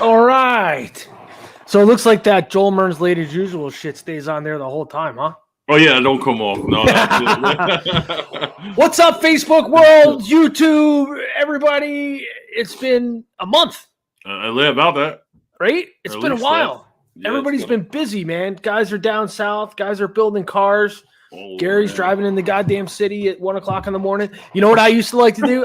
All right. So it looks like that Joel Mern's late as usual shit stays on there the whole time, huh? Oh, yeah, don't come off. No. What's up, Facebook world, YouTube, everybody? It's been a month. About that. Right? It's been a while. Yeah, everybody's been busy, man. Guys are down south. Guys are building cars. Oh, Gary's driving in the goddamn city at 1 o'clock in the morning. You know what I used to like to do?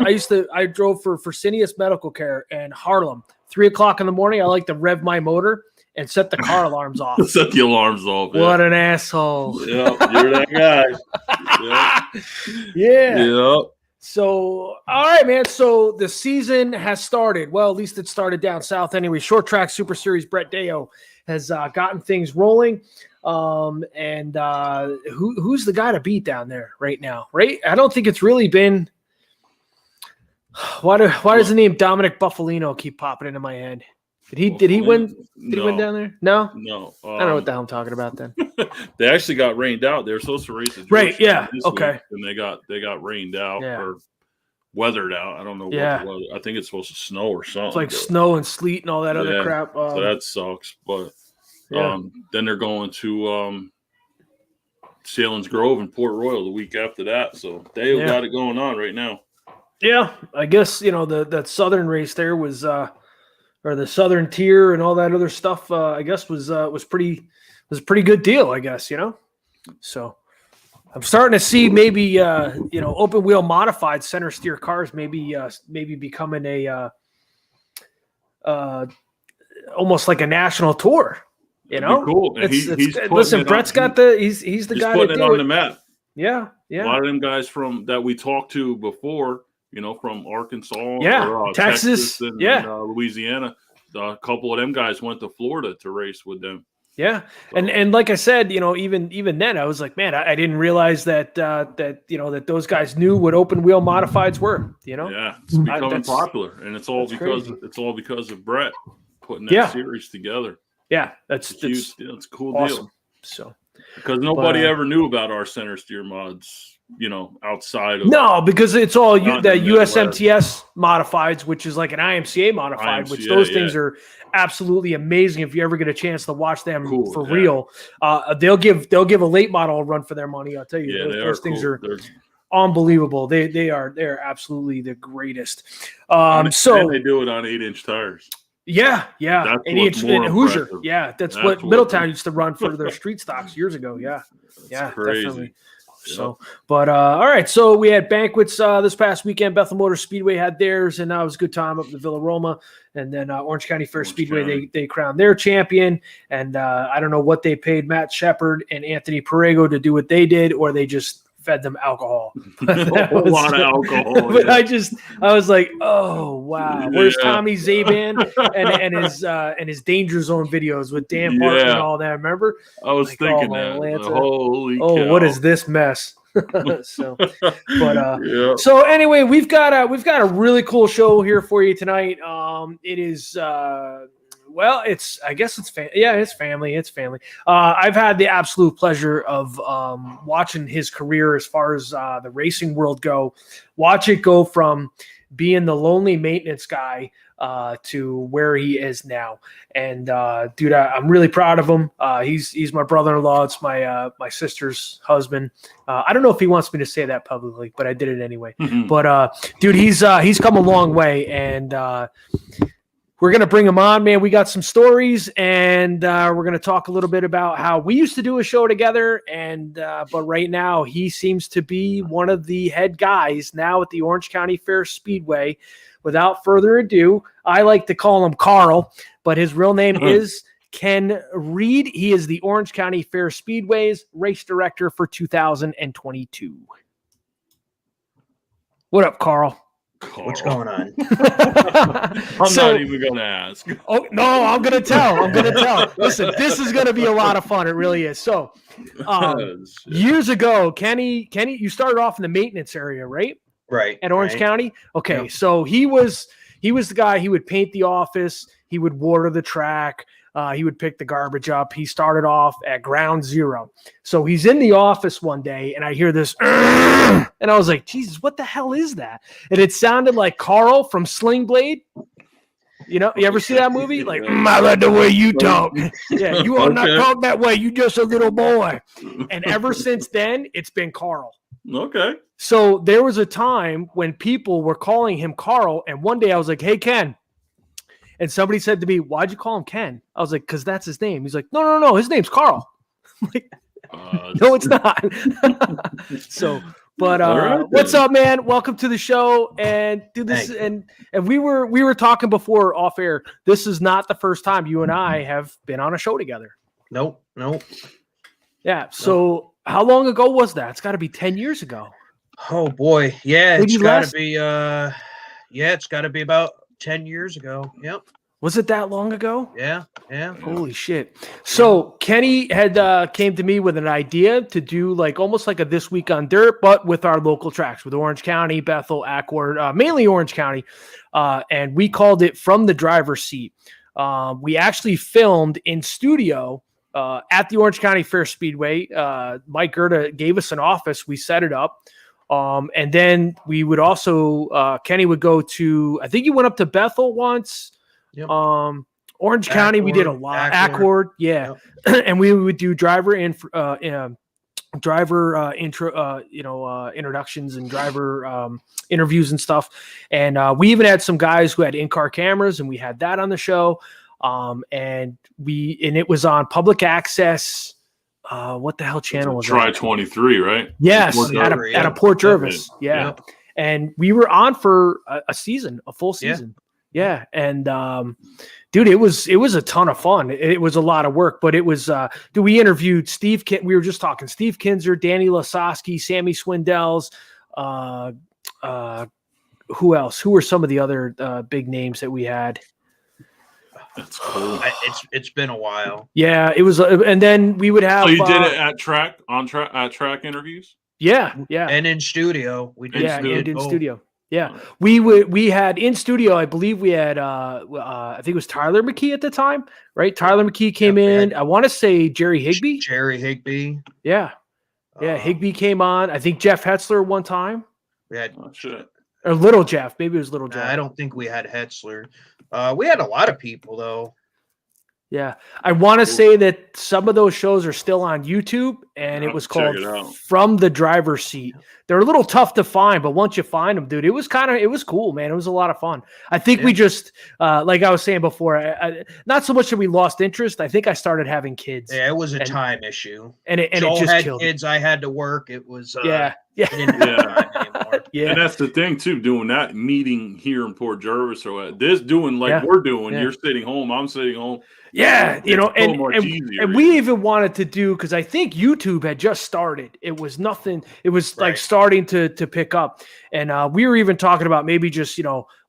I drove for Fresenius Medical Care in Harlem. 3 o'clock in the morning, I like to rev my motor and set the car alarms off. Set the alarms off. Yeah. What an asshole. Yeah, you're that guy. Yeah. Yeah. So, all right, man. So the season has started. Well, at least it started down south anyway. Short Track Super Series, Brett Deo has gotten things rolling. Who's the guy to beat down there right now? Right? I don't think it's really been. Why does the name Dominic Buffalino keep popping into my head? Did he win? Did he win down there? No. I don't know what the hell I'm talking about then. They actually got rained out. They were supposed to race at right. Yeah. Okay. And they got rained out or weathered out. I don't know. Yeah. What I think it's supposed to snow or something. It's like snow and sleet and all that other crap. So that sucks. But then they're going to Salem's Grove and Port Royal the week after that. So they got it going on right now. Yeah, I guess that southern race there was or the southern tier and all that other stuff. I guess was a pretty good deal. I guess So I'm starting to see maybe open wheel modified center steer cars maybe becoming a almost like a national tour. Cool. Listen, Brett's got he's the guy putting it on the map. Yeah. A lot of them guys that we talked to before. From Arkansas, or, Texas, and Louisiana. A couple of them guys went to Florida to race with them. Yeah, so. and like I said, even then, I was like, man, I didn't realize that that those guys knew what open wheel modifieds were. Yeah, it's becoming popular, and it's all because of Brett putting that series together. Yeah, it's a huge deal. It's a cool awesome. Deal. So because nobody ever knew about our center steer mods. Outside of because it's all the USMTS modifieds, which is like an IMCA modified, which those things are absolutely amazing. If you ever get a chance to watch them for real, they'll give a late model a run for their money. I'll tell you, those things are unbelievable. They're absolutely the greatest. So they do it on 8-inch tires. Yeah. That's 8-inch Hoosier. Impressive. Yeah, that's what Middletown used to run for their street stocks years ago. Yeah, crazy. Definitely. So, but all right. So we had banquets this past weekend. Bethel Motor Speedway had theirs, and that was a good time up in Villa Roma. And then Orange County Fair Speedway, they crowned their champion. And I don't know what they paid Matt Shepard and Anthony Perego to do what they did, or they just fed them alcohol. A lot of alcohol. But I was like, oh wow, where's Tommy Zaban and his Danger Zone videos with Dan Parker and all that? Remember? I was thinking that. Holy cow. What is this mess? So anyway, we've got a really cool show here for you tonight. It is it's family. It's family. I've had the absolute pleasure of watching his career as far as the racing world go. Watch it go from being the lonely maintenance guy to where he is now. And dude, I'm really proud of him. He's my brother-in-law. It's my sister's husband. I don't know if he wants me to say that publicly, but I did it anyway. Mm-hmm. But dude, he's come a long way, and we're going to bring him on, man. We got some stories, and we're going to talk a little bit about how we used to do a show together. And but right now, he seems to be one of the head guys now at the Orange County Fair Speedway. Without further ado, I like to call him Carl, but his real name is Ken Reed. He is the Orange County Fair Speedway's race director for 2022. What up, Carl? What's going on? I'm not even going to ask. Oh, no, I'm going to tell. Listen, this is going to be a lot of fun. It really is. So years ago, Kenny, you started off in the maintenance area, right? Right. At Orange County? Okay. Yep. So he was the guy. He would paint the office. He would water the track. He would pick the garbage up. He started off at ground zero. So he's in the office one day, and I hear this, and I was like, Jesus, what the hell is that? And it sounded like Carl from Sling Blade. You know, you ever see that movie? Like, I like the way you talk. Yeah, you are not talk that way. You just a little boy. And ever since then, it's been Carl. Okay. So there was a time when people were calling him Carl, and one day I was like, "Hey, Ken," and somebody said to me, "Why'd you call him Ken?" I was like, "Because that's his name." He's like, "No, his name's Carl." I'm like, no, it's not. So. But right, what's up, man? Welcome to the show. And do this. And we were talking before off air. This is not the first time you and I have been on a show together. Nope. Yeah. So how long ago was that? It's got to be 10 years ago. Oh boy, yeah. It's got to be. It's got to be about 10 years ago. Yep. Was it that long ago? Yeah. Holy shit. So Kenny had came to me with an idea to do like almost like a This Week on Dirt, but with our local tracks, with Orange County, Bethel, Accord, mainly Orange County. And we called it From the Driver's Seat. We actually filmed in studio at the Orange County Fair Speedway. Mike Gerda gave us an office. We set it up. And then we would also, Kenny would go to, I think he went up to Bethel once. Yep. Orange County, we did a lot. Accord, yeah. Yep. And we would do introductions and driver interviews and stuff. And we even had some guys who had in-car cameras, and we had that on the show. And it was on public access. What the hell channel was Try 23, right? Yes, at a Port Jervis. Yeah. Yep. And we were on for a full season. Yeah. And dude, it was a ton of fun. It was a lot of work, but it was we interviewed Steve we were just talking Steve Kinzer, Danny Lasowski, Sammy Swindells, who else? Who were some of the other big names that we had? That's cool. It's been a while. Yeah, it was, and then we would have. So you did it at track interviews? Yeah, and in studio. We did. Yeah, in studio. Yeah, we had in studio. I believe we had. I think it was Tyler McKee at the time, right? Tyler McKee came in. I want to say Jerry Higbee. Yeah, Higbee came on. I think Jeff Hetzler one time. We had or Little Jeff. Maybe it was Little Jeff. I don't think we had Hetzler. We had a lot of people though. Yeah, I want to say that some of those shows are still on YouTube, and it was called From the Driver's Seat. They're a little tough to find, but once you find them, dude, it was cool, man. It was a lot of fun. I think we just, like I was saying before, not so much that we lost interest. I think I started having kids. Yeah, it was a time issue, and it Joel just had killed kids. Me. I had to work. It was Yeah. And that's the thing too, doing that meeting here in Port Jervis or this doing like we're doing. You're sitting home, I'm sitting home. Yeah, and we even wanted to do, because I think YouTube had just started. It was nothing. It was like starting to pick up, and we were even talking about maybe just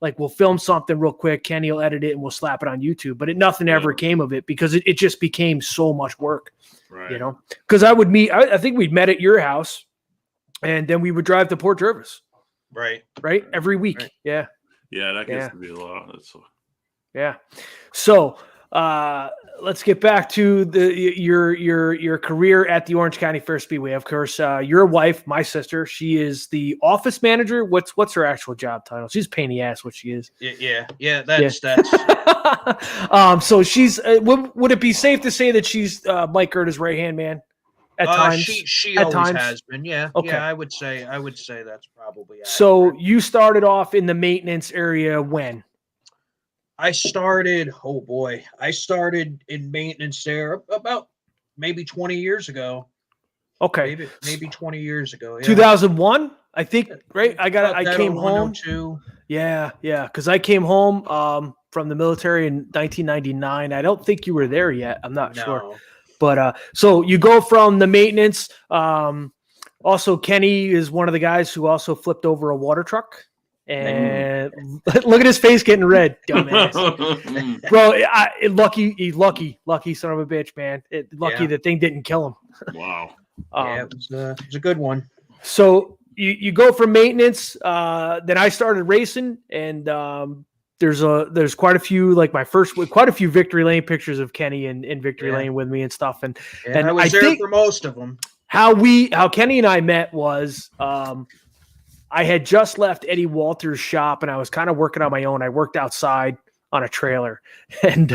like we'll film something real quick. Kenny will edit it and we'll slap it on YouTube. But nothing ever came of it because it just became so much work. Right. Because I would meet. I think we'd met at your house, and then we would drive to Port Jervis. Right. Every week. Right. Yeah. Yeah, that gets to be a lot. Yeah. So let's get back to your career at the Orange County Fair Speedway. Of course, your wife, my sister, she is the office manager. What's her actual job title? She's a pain in the ass. What she is. Yeah. That's. So she's. Would it be safe to say that she's Mike Gerda's right hand man? At times, she always has been. Yeah. Okay. Yeah, I would say that's probably accurate. So you started off in the maintenance area when? I started in maintenance there about maybe 20 years ago. Okay. Maybe 20 years ago. Yeah. 2001, I think, right? I came home. Yeah. Because I came home from the military in 1999. I don't think you were there yet. I'm not sure. But so you go from the maintenance. Also, Kenny is one of the guys who also flipped over a water truck. And look at his face getting red, dumbass. Bro, lucky son of a bitch, man. The thing didn't kill him. Wow. It was a good one. So you go from maintenance. Then I started racing, and there's quite a few, like quite a few Victory Lane pictures of Kenny in Victory Lane with me and stuff. And I was there for most of them. How Kenny and I met was I had just left Eddie Walters' shop, and I was kind of working on my own. I worked outside on a trailer and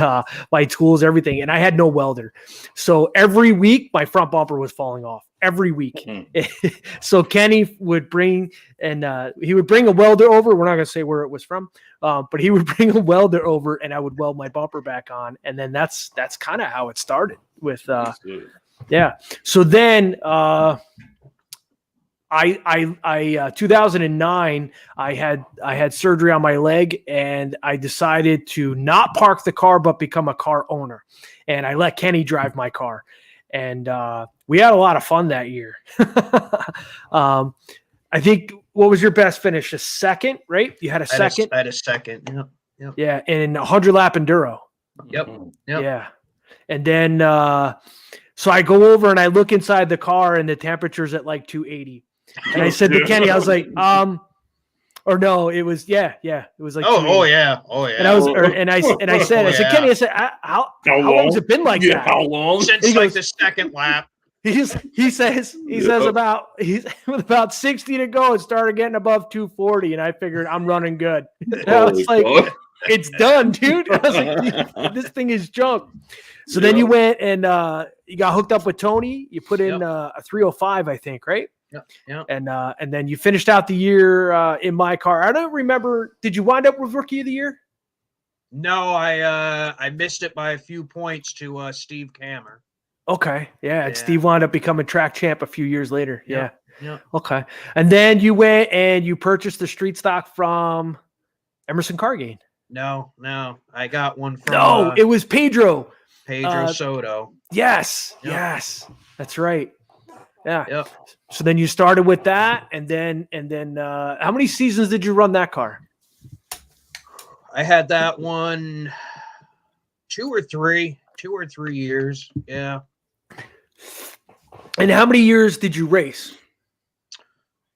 my tools, everything. And I had no welder. So every week my front bumper was falling off every week. So Kenny would bring, and he would bring a welder over. We're not going to say where it was from, but he would bring a welder over and I would weld my bumper back on. And then that's kind of how it started with, yeah. So then, 2009, I had surgery on my leg and I decided to not park the car, but become a car owner. And I let Kenny drive my car. And we had a lot of fun that year. I think, what was your best finish? A second, right? You had a second? I had a second. Yep. Yep. Yeah. And 100 lap enduro. Yep. Yeah. And then, so I go over and I look inside the car and the temperature's at like 280. And I said to Kenny, I was like, or no, it was, it was like, oh yeah. And I was, I said, Kenny, I said, how long has it been like that? How long? Since like the second lap. He says about 60 to go, it started getting above 240, and I figured I'm running good. And I was like, it's done, dude. I was like, this thing is junk. So then you went and you got hooked up with Tony. You put in a 305, I think, right? Yeah. And then you finished out the year in my car. I don't remember. Did you wind up with Rookie of the Year? No, I missed it by a few points to Steve Kammer. Okay. Yeah. And Steve wound up becoming track champ a few years later. Yeah. Yeah. Okay. And then you went and you purchased the street stock from Emerson Cargain. No. I got one from it was Pedro Soto. Yes. Yep. Yes. That's right. Yeah. Yep. So then you started with that, and then how many seasons did you run that car? I had that one 2 or 3 years. Yeah. And how many years did you race?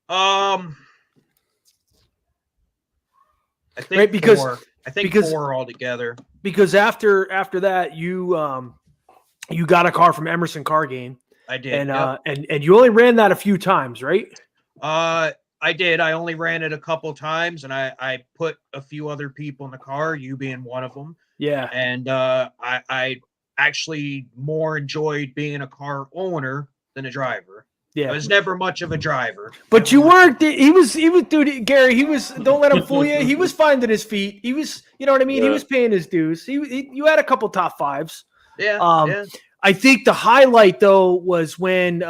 I think right, because 4. I think 4 altogether. Because after that, you got a car from Emerson Cargain. I did. And you only ran that a few times, right? I did. I only ran it a couple times, and I put a few other people in the car, you being one of them. Yeah. And I actually more enjoyed being a car owner than a driver. Yeah. I was never much of a driver. But you weren't. He was, dude, Gary, don't let him fool you. He was finding his feet. He was, you know what I mean? Yeah. He was paying his dues. You had a couple top 5s. Yeah. I think the highlight, though, was when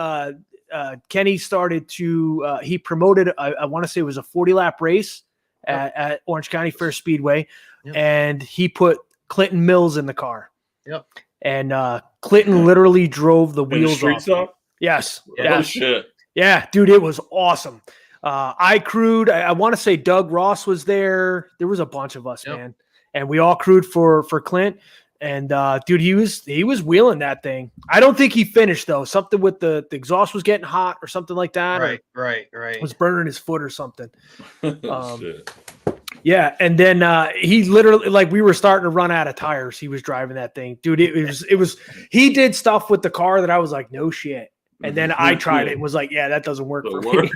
Kenny started to he promoted, I want to say it was a 40-lap race at Orange County Fair Speedway, and he put Clinton Mills in the car. Yep. And Clinton literally drove the wheels off. Yes. Oh, shit. Yeah, dude, it was awesome. I crewed. I want to say Doug Ross was there. There was a bunch of us, man, and we all crewed for Clint. And dude, he was wheeling that thing. I don't think he finished though. Something with the exhaust was getting hot or something like that. Right. Was burning his foot or something. Yeah, and then he literally, like, we were starting to run out of tires. He was driving that thing, dude. It was. He did stuff with the car that I was like, no shit. And then I tried it and was like, yeah, that doesn't work for me.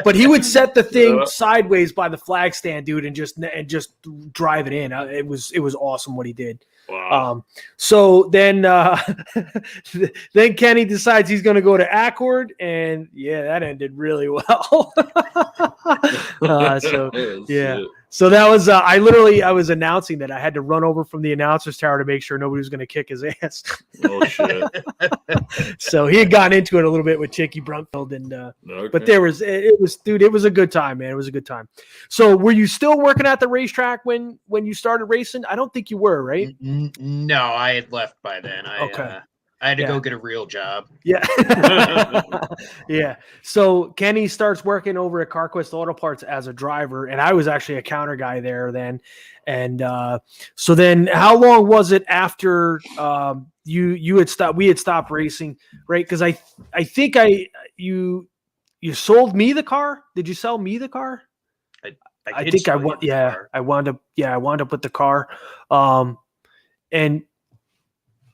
But he would set the thing sideways by the flag stand, dude, and just drive it in. It was awesome what he did. Wow. So then then Kenny decides he's going to go to Accord, and that ended really well. So that was I was announcing that I had to run over from the announcer's tower to make sure nobody was going to kick his ass. Oh shit! So he had gotten into it a little bit with Chicky Brunkfeld, and but it was a good time, man. It was a good time. So were you still working at the racetrack when you started racing? I don't think you were, right? No, I had left by then. I had to go get a real job. Yeah. Yeah. So Kenny starts working over at CarQuest Auto Parts as a driver, and I was actually a counter guy there then. And so then how long was it after we had stopped racing, right? Because I think you sold me the car. Did you sell me the car? I think I wound up with the car. And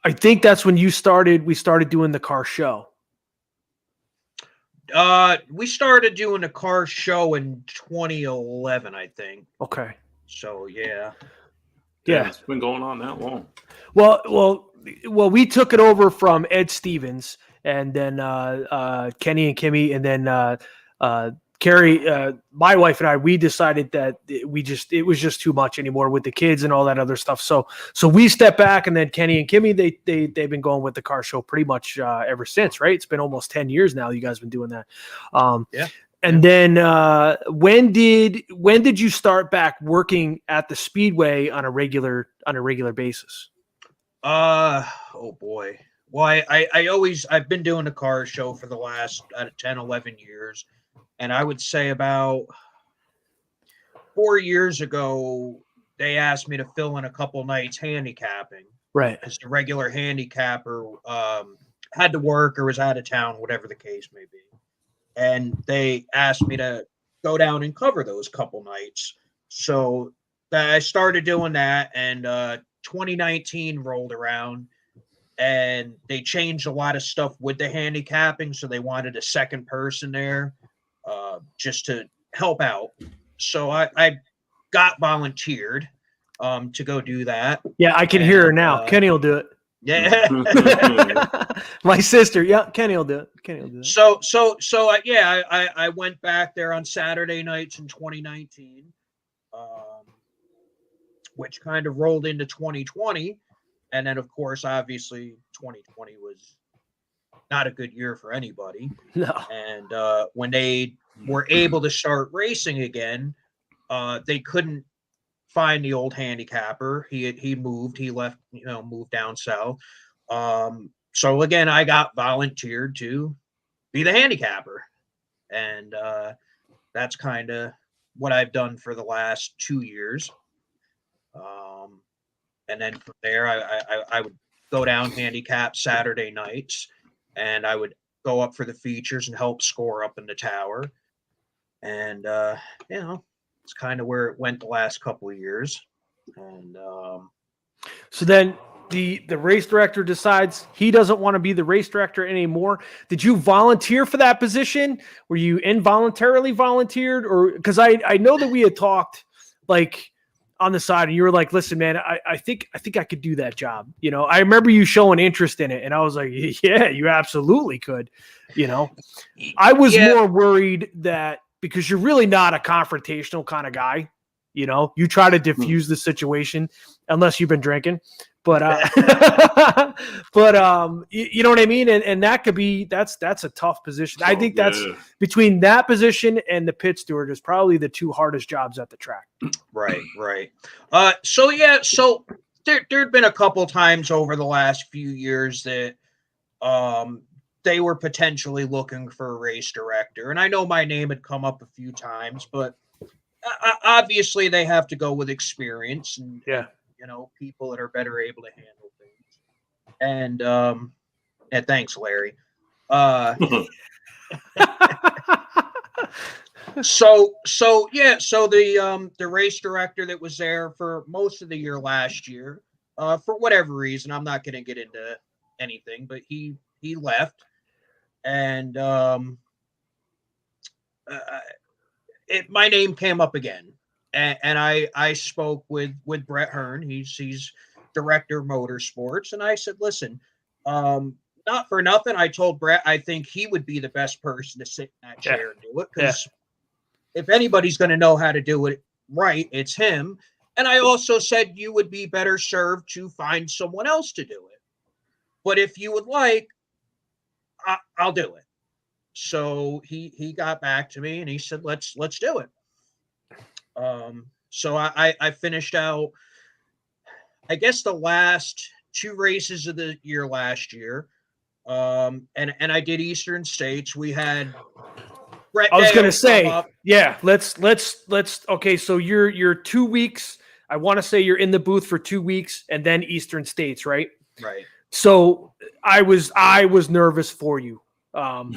I think that's when we started doing the car show. We started doing a car show in 2011, I think. Okay. So, yeah. Yeah, it's been going on that long. Well, we took it over from Ed Stevens, and then Kenny and Kimmy, and then Carrie, my wife and I, we decided that it was just too much anymore with the kids and all that other stuff. So we stepped back, and then Kenny and Kimmy, they've been going with the car show pretty much ever since, right? It's been almost 10 years now. You guys been doing that. Yeah. And then when did you start back working at the Speedway on a regular basis? Oh boy. Well, I've been doing the car show for the last 10, 11 years. And I would say about 4 years ago, they asked me to fill in a couple nights handicapping. Right. Because the regular handicapper had to work or was out of town, whatever the case may be. And they asked me to go down and cover those couple nights. So I started doing that, and 2019 rolled around, and they changed a lot of stuff with the handicapping. So they wanted a second person there just to help out. So I got volunteered to go do that. Yeah, I can hear her now. Kenny will do it. Yeah. My sister. Yeah, Kenny will do it. Kenny will do it. So yeah, I went back there on Saturday nights in 2019, which kind of rolled into 2020. And then, of course, obviously 2020 was not a good year for anybody. No. And when they were able to start racing again, they couldn't find the old handicapper. He moved. He left, moved down south. So again, I got volunteered to be the handicapper, and that's kind of what I've done for the last 2 years. And then from there, I would go down handicap Saturday nights, and I would go up for the features and help score up in the tower. And it's kind of where it went the last couple of years. And so then the race director decides he doesn't want to be the race director anymore. Did you volunteer for that position? Were you involuntarily volunteered? Or because I know that we had talked like on the side, and you were like, listen, man, I think I could do that job. I remember you showing interest in it, and I was like, yeah, you absolutely could. I was more worried that because you're really not a confrontational kind of guy, you try to diffuse the situation unless you've been drinking, but you know what I mean? And that could be, that's a tough position. I think that's between that position and the pit steward is probably the two hardest jobs at the track. Right. So there'd been a couple times over the last few years that they were potentially looking for a race director. And I know my name had come up a few times, but obviously they have to go with experience and, people that are better able to handle things. And thanks, Larry. So the race director that was there for most of the year last year, for whatever reason, I'm not going to get into anything, but he left. And my name came up again, and I spoke with Brett Hearn. He's director of motorsports, and I said, listen, not for nothing, I told Brett I think he would be the best person to sit in that chair and do it, because if anybody's going to know how to do it right, it's him. And I also said you would be better served to find someone else to do it, but if you would like, I'll do it. So he got back to me and he said, let's do it. So I finished out, I guess, the last 2 races of the year last year. And I did Eastern States. We had Brett. I was going to say, let's okay. So you're 2 weeks. I want to say you're in the booth for 2 weeks and then Eastern States, right? Right. So I was nervous for you.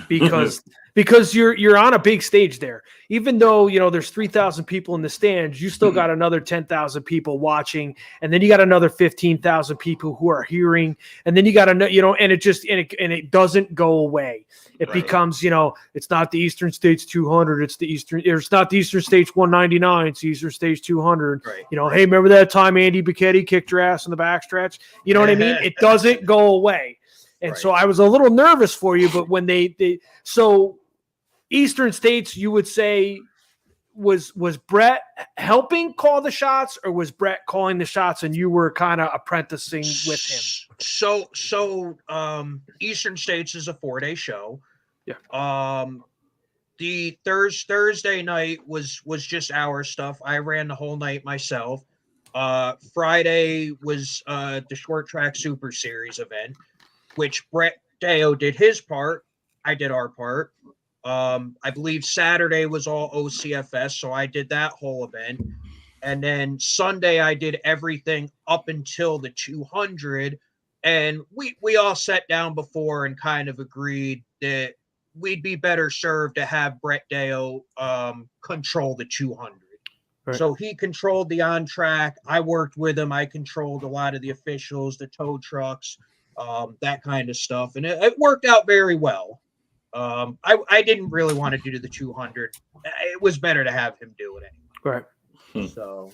Because because you're on a big stage there. Even though, there's 3,000 people in the stands, you still got another 10,000 people watching, and then you got another 15,000 people who are hearing, and then you got and it doesn't go away. It becomes, it's not the Eastern States 200, it's not the Eastern States 199, it's the Eastern States 200. Right. Hey, remember that time Andy Bicchetti kicked your ass in the backstretch? You know what I mean? It doesn't go away. And so I was a little nervous for you, but when so Eastern States, you would say, was Brett helping call the shots, or was Brett calling the shots and you were kind of apprenticing with him? So Eastern States is a 4-day show. Yeah. The Thursday night was just our stuff. I ran the whole night myself. Friday was the Short Track Super Series event, which Brett Deo did his part. I did our part. I believe Saturday was all OCFS, so I did that whole event. And then Sunday I did everything up until the 200. And we all sat down before and kind of agreed that we'd be better served to have Brett Deo control the 200. Right. So he controlled the on track. I worked with him. I controlled a lot of the officials, the tow trucks, that kind of stuff. And it worked out very well. I didn't really want to do the 200. It was better to have him do it anyway. Right. So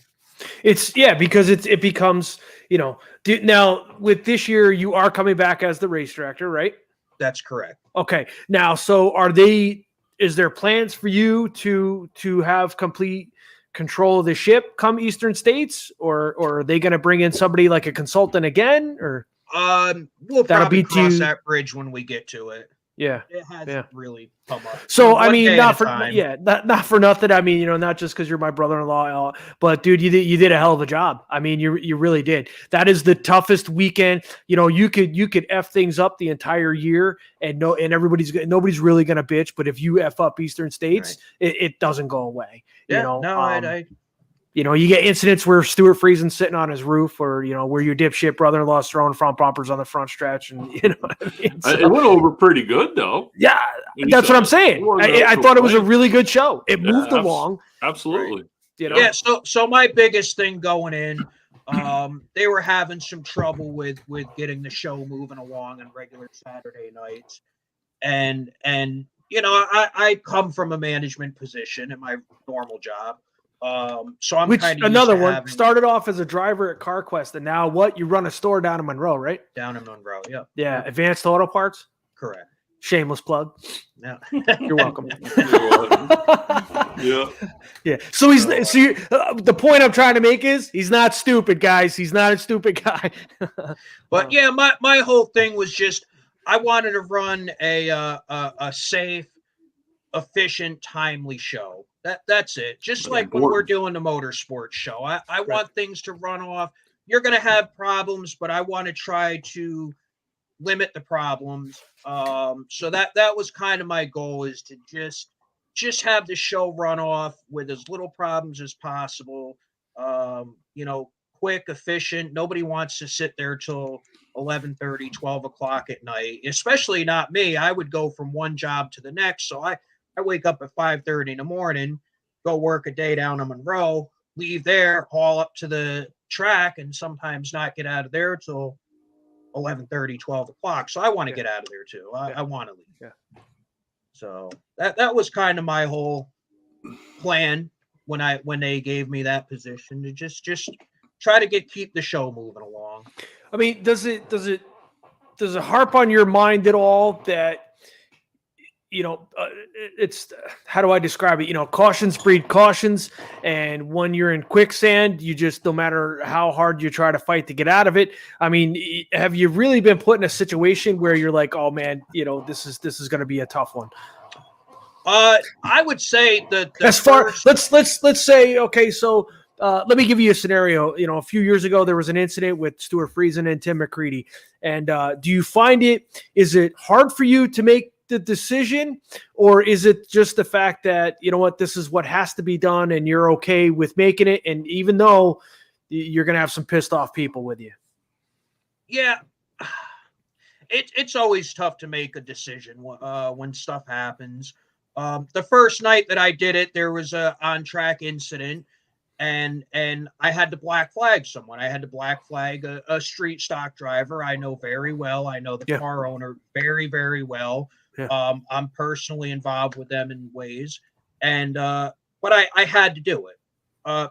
because it becomes, now with this year, you are coming back as the race director, right? That's correct. Okay. Now, so is there plans for you to have complete control of the ship come Eastern States, or are they going to bring in somebody like a consultant again, or? We'll probably cross that bridge when we get to it. Yeah, it hasn't really come up. So I mean, not for nothing. I mean, not just because you're my brother-in-law, but dude, you did a hell of a job. I mean, you really did. That is the toughest weekend. You could F things up the entire year, and nobody's really gonna bitch. But if you F up Eastern States, it doesn't go away. You get incidents where Stuart Friesen's sitting on his roof, or where your dipshit brother-in-law's throwing front bumpers on the front stretch, and what I mean. So, it went over pretty good, though. Yeah, that's what I'm saying. I thought it was a really good show. It moved along. Absolutely. Right. Yeah. So my biggest thing going in, they were having some trouble with getting the show moving along on regular Saturday nights, and I come from a management position in my normal job. So I'm kind of another one. Started off as a driver at CarQuest, and now what? You run a store down in Monroe, right? Down in Monroe, yeah. Yeah, Advanced Auto Parts. Correct. Shameless plug. Yeah, you're welcome. Yeah. So the point I'm trying to make is he's not stupid, guys. He's not a stupid guy. But yeah, my whole thing was just I wanted to run a safe, efficient, timely show. That's it. Just like when we're doing the motorsports show, I want things to run off. You're going to have problems, but I want to try to limit the problems. So that was kind of my goal, is to just have the show run off with as little problems as possible. Quick, efficient. Nobody wants to sit there till 11:30, 12 o'clock at night, especially not me. I would go from one job to the next. So I wake up at 5:30 in the morning, go work a day down in Monroe, leave there, haul up to the track, and sometimes not get out of there till 11:30, 12 o'clock. So I want to get out of there too. I want to leave. Yeah. So that was kind of my whole plan when they gave me that position, to just try to keep the show moving along. I mean, does it harp on your mind at all that it's, how do I describe it? Cautions breed cautions. And when you're in quicksand, you just, no matter how hard you try to fight to get out of it. I mean, have you really been put in a situation where you're like, oh man, this is going to be a tough one? I would say that let's say, okay, so let me give you a scenario. A few years ago, there was an incident with Stuart Friesen and Tim McCready. And do you find is it hard for you to make the decision, or is it just the fact that, this is what has to be done and you're okay with making it? And even though you're going to have some pissed off people with you. Yeah. It's always tough to make a decision when stuff happens. The first night that I did it, there was a on-track incident, and I had to black flag someone. I had to black flag a street stock driver I know very well. I know the car owner very, very well. I'm personally involved with them in ways, and but I had to do it.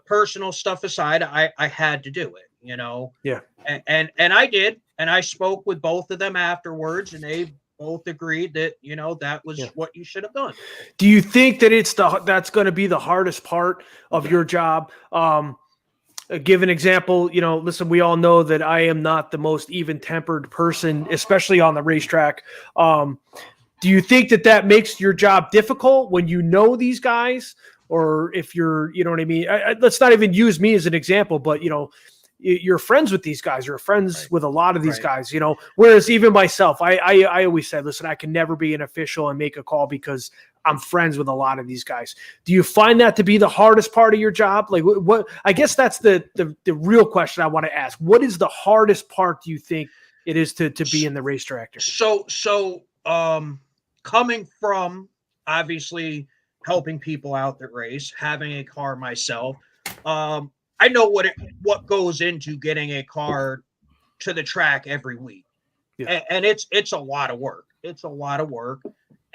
Personal stuff aside, I had to do it. You know. Yeah. And I did, and I spoke with both of them afterwards, and they both agreed that, you know, that was what you should have done. Do you think that that's going to be the hardest part of your job? Give an example, you know, listen, we all know that I am not the most even-tempered person, especially on the racetrack. Do you think that makes your job difficult when you know these guys, or if you're, you know what I mean? Let's not even use me as an example, but, you know, you're friends with these guys. You're friends with a lot of these guys, you know, whereas even myself, I always said, listen, I can never be an official and make a call because I'm friends with a lot of these guys. Do you find that to be the hardest part of your job? Like what, I guess that's the real question I want to ask. What is the hardest part, do you think it is to be in the racetrack? So coming from obviously helping people out that race, having a car myself, I know what goes into getting a car to the track every week, and it's a lot of work. It's a lot of work,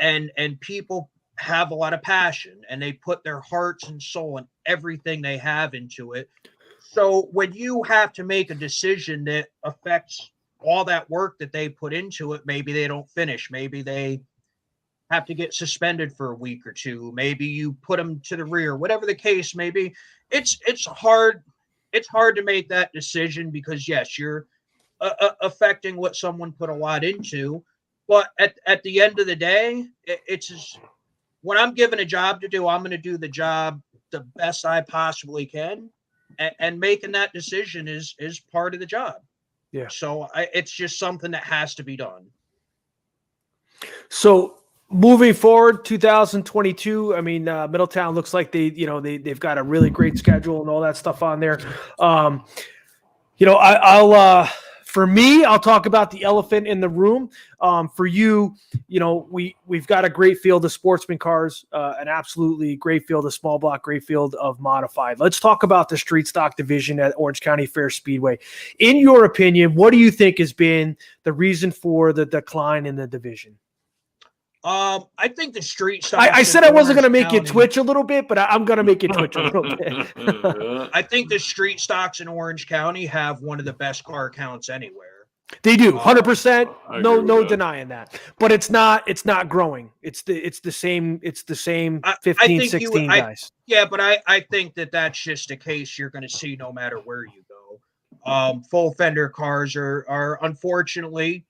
and people have a lot of passion, and they put their hearts and soul and everything they have into it. So when you have to make a decision that affects all that work that they put into it, maybe they don't finish, maybe they have to get suspended for a week or two, maybe you put them to the rear, whatever the case may be. It's hard to make that decision, because yes, you're affecting what someone put a lot into, but at the end of the day, it's just, when I'm given a job to do, I'm going to do the job the best I possibly can, and making that decision is part of the job. So it's just something that has to be done. So moving forward, 2022. I mean, Middletown looks like they've got a really great schedule and all that stuff on there. You know, for me, I'll talk about the elephant in the room. For you, you know, we've got a great field of sportsman cars, an absolutely great field of small block, great field of modified. Let's talk about the street stock division at Orange County Fair Speedway. In your opinion, what do you think has been the reason for the decline in the division? I think the street stock. I said I wasn't going to make you twitch a little bit, but I'm going to make you twitch a little bit. I think the street stocks in Orange County have one of the best car counts anywhere. They do, 100%. No denying that. But it's not growing. It's the same 15, 16 guys. But I think that's just a case you're going to see no matter where you go. Full fender cars are unfortunately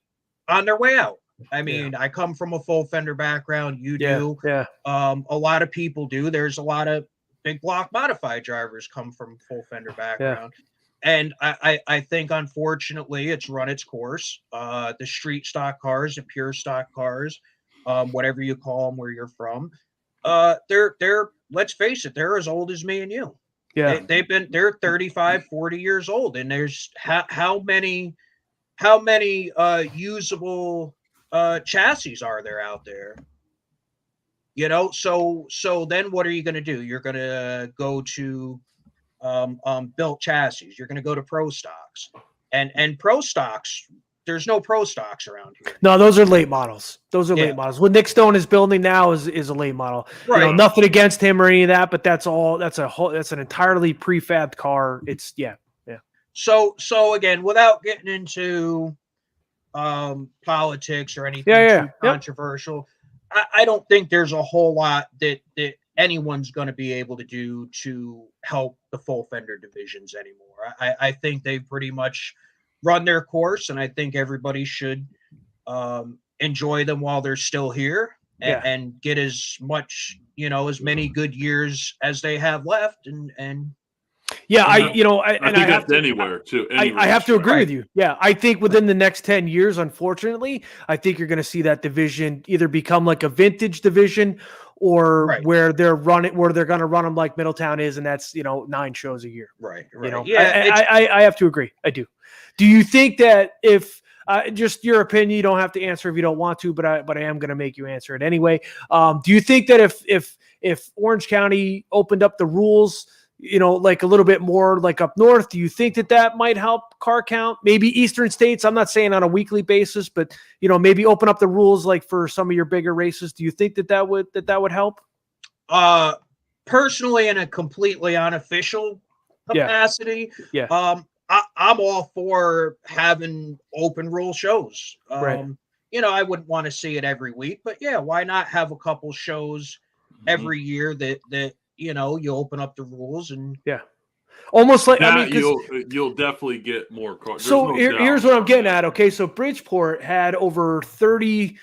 on their way out. I mean, I come from a full fender background. You do. A lot of people do. There's a lot of big block modified drivers come from full fender background. And I think, unfortunately, it's run its course. The street stock cars, the pure stock cars, whatever you call them where you're from, they're let's face it, they're as old as me and you. They're 35, 40 years old. And there's how many usable chassis are there out there? You know, so then what are you going to do? You're going to go to built chassis. You're going to go to pro stocks, and pro stocks. There's no pro stocks around here. No, those are late models. Late models. What Nick Stone is building now is a late model. Right. You know, nothing against him or any of that, but that's an entirely prefabbed car. It's So again, without getting into politics or anything too controversial, I don't think there's a whole lot that anyone's going to be able to do to help the full fender divisions anymore. I think they've pretty much run their course, and I think everybody should enjoy them while they're still here, and get as much, as many good years as they have left, and I think that's anywhere too. I have to agree with you. Yeah, I think within the next 10 years, unfortunately, I think you're going to see that division either become like a vintage division, or where they're going to run them like Middletown is, and that's 9 shows a year. Right. I have to agree. I do. Do you think that if just your opinion. You don't have to answer if you don't want to, but I am going to make you answer it anyway. Do you think that if Orange County opened up the rules, like a little bit more like up north, do you think that might help car count? Maybe Eastern states, I'm not saying on a weekly basis, but maybe open up the rules like for some of your bigger races. Do you think that would help? Personally, in a completely unofficial capacity, I'm all for having open rule shows. Right. I wouldn't want to see it every week, but why not have a couple shows every year that you open up the rules and almost like that, you'll definitely get more cars. So here's what I'm getting at. Okay, so Bridgeport had over 30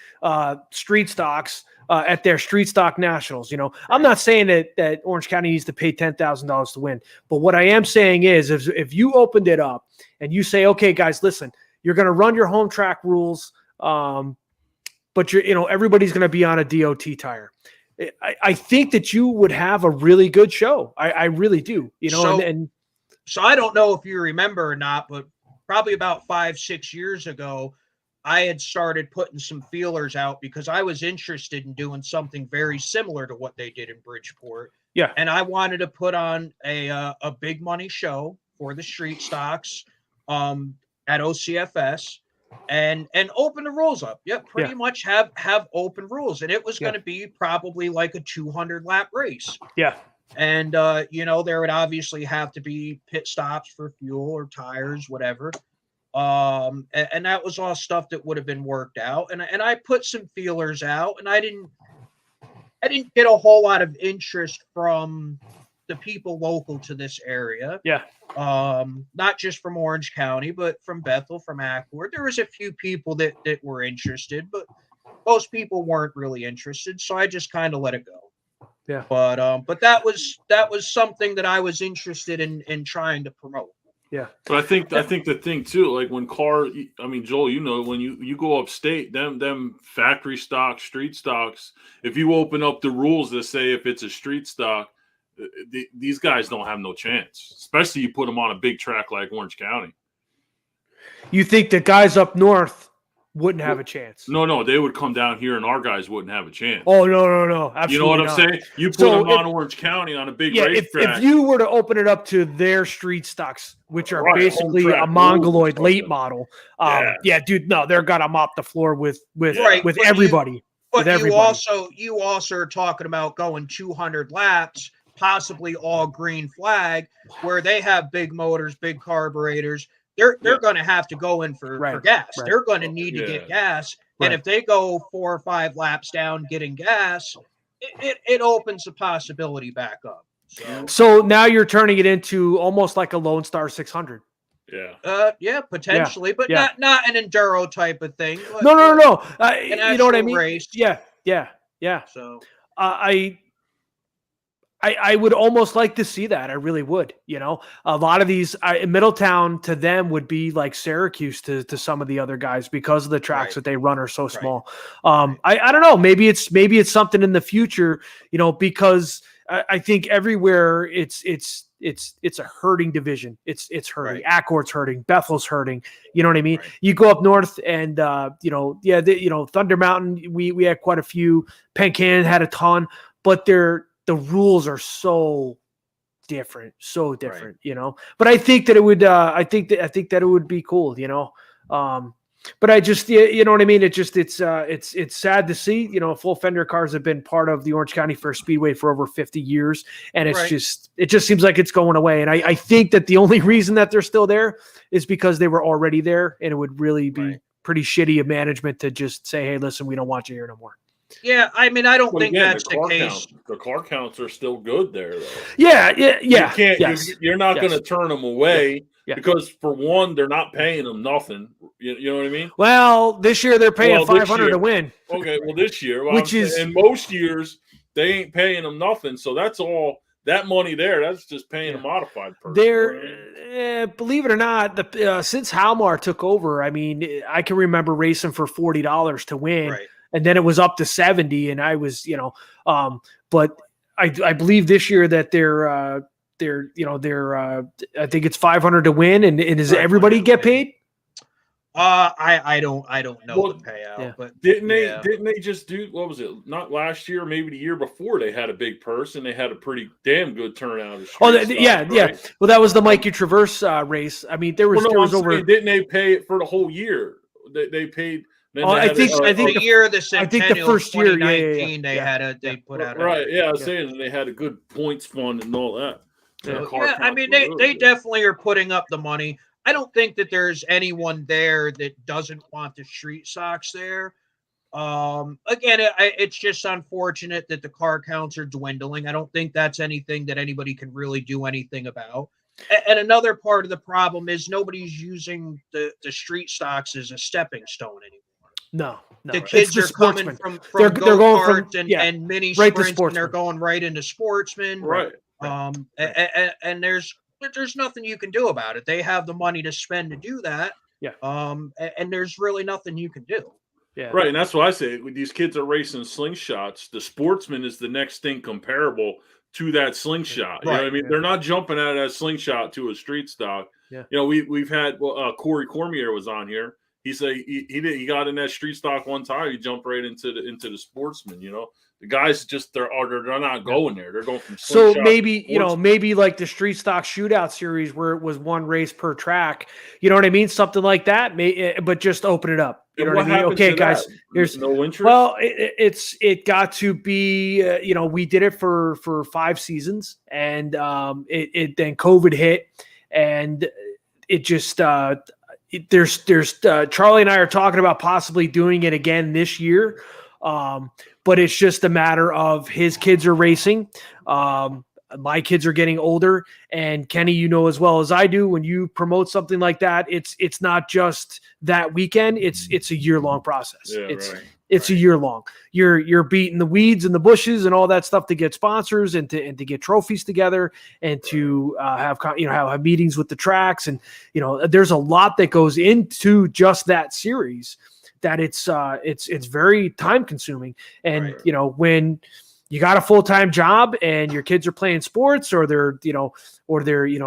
street stocks at their street stock nationals. I'm not saying that Orange County needs to pay $10,000 to win, but what I am saying is if you opened it up and you say, okay, guys, listen, you're going to run your home track rules, but everybody's going to be on a DOT tire. I think that you would have a really good show. I really do. So I don't know if you remember or not, but probably about 5-6 years ago, I had started putting some feelers out because I was interested in doing something very similar to what they did in Bridgeport. Yeah. And I wanted to put on a big money show for the street stocks at OCFS and open the rules up. Pretty much have open rules. And it was going to be probably like a 200 lap race. Yeah. And, there would obviously have to be pit stops for fuel or tires, whatever. And that was all stuff that would have been worked out. And I put some feelers out, and I didn't get a whole lot of interest from the people local to this area. Yeah. Not just from Orange County, but from Bethel, from Accord. There was a few people that were interested, but most people weren't really interested. So I just kind of let it go. Yeah. But that was something that I was interested in trying to promote. Yeah. But I think the thing too, like when Joel, when you go upstate, them factory stocks, street stocks, if you open up the rules that say if it's a street stock, these guys don't have no chance, especially you put them on a big track like Orange County. You think the guys up north wouldn't have a chance? No, they would come down here and our guys wouldn't have a chance. Oh, no. Absolutely. You know what I'm saying? You put them on Orange County on a big racetrack. If you were to open it up to their street stocks, which are basically a mongoloid late model, dude, no, they're gonna mop the floor with everybody. You also are talking about going 200 laps, possibly all green flag, where they have big motors, big carburetors. They're going to have to go in for gas. Right. They're going to need to get gas. Right. And if they go 4 or 5 laps down getting gas, it opens the possibility back up. So now you're turning it into almost like a Lone Star 600. Yeah. Potentially, but not an enduro type of thing. No. You know what I mean? Race. Yeah. So I would almost like to see that. I really would. A lot of these Middletown to them would be like Syracuse to some of the other guys because of the tracks that they run are so small. I don't know. Maybe it's something in the future. Because I think everywhere it's a hurting division. It's hurting. Right. Accord's hurting. Bethel's hurting. You know what I mean? Right. You go up north and Thunder Mountain. We had quite a few. Penn Canyon had a ton, but the rules are so different, But I think that it would. I think that it would be cool, But I just, you know what I mean. It's sad to see. Full fender cars have been part of the Orange County Fair Speedway for over 50 years, and it just seems like it's going away. And I think that the only reason that they're still there is because they were already there, and it would really be pretty shitty of management to just say, "Hey, listen, we don't want you here no more." Yeah, I mean, I don't think that's the case. The car counts are still good there, though. Yeah. You're not going to turn them away because, for one, they're not paying them nothing. You know what I mean? Well, this year they're paying $500 to win. Okay, well, this year, and most years they ain't paying them nothing. So that's all that money there. That's just paying a modified person. Believe it or not, since Halmar took over, I mean, I can remember racing for $40 to win. Right. And then it was up to 70, and I was, but I believe this year that they're I think it's $500 to win, and does everybody get paid? I don't know Well, the payout, yeah. but didn't they just do, what was it? Not last year, maybe the year before, they had a big purse and they had a pretty damn good turnout of street stocks, yeah. right? Well, that was the Mikey Traverse race. I mean, there was over. Saying, didn't they pay it for the whole year? They paid. Then I think the year of the Centennial, I think the first year, 2019, they put out right. I was saying they had a good points fund and all that. Yeah, I mean, they definitely are putting up the money. I don't think that there's anyone there that doesn't want the street stocks there. Again, it's just unfortunate that the car counts are dwindling. I don't think that's anything that anybody can really do anything about. And another part of the problem is nobody's using the street stocks as a stepping stone anymore. No. The kids are coming from they're going from and mini right sprints, and they're going right into sportsmen. Right. And there's nothing you can do about it. They have the money to spend to do that. Yeah. And there's really nothing you can do. Yeah. Right. And that's why I say when these kids are racing slingshots, the sportsman is the next thing comparable to that slingshot. You know what I mean? They're not jumping out of that slingshot to a street stock. Yeah. You know, we've had Corey Cormier was on here. He said he got in that street stock one time. He jumped right into the sportsman. You know, the guys just they're not going there. They're going from so maybe maybe like the street stock shootout series where it was one race per track. You know what I mean? Something like that. But just open it up. You know what I mean? Okay, guys. There's no interest. Well, it got to be. We did it for 5 seasons, and it then COVID hit, and it just. There's Charlie and I are talking about possibly doing it again this year, but it's just a matter of his kids are racing. My kids are getting older, and Kenny, you know as well as I do, when you promote something like that, it's not just that weekend. It's a year-long process. Yeah, It's a year long. You're beating the weeds and the bushes and all that stuff to get sponsors and to get trophies together and to have meetings with the tracks, and there's a lot that goes into just that series that it's very time consuming. And when you got a full-time job and your kids are playing sports or they're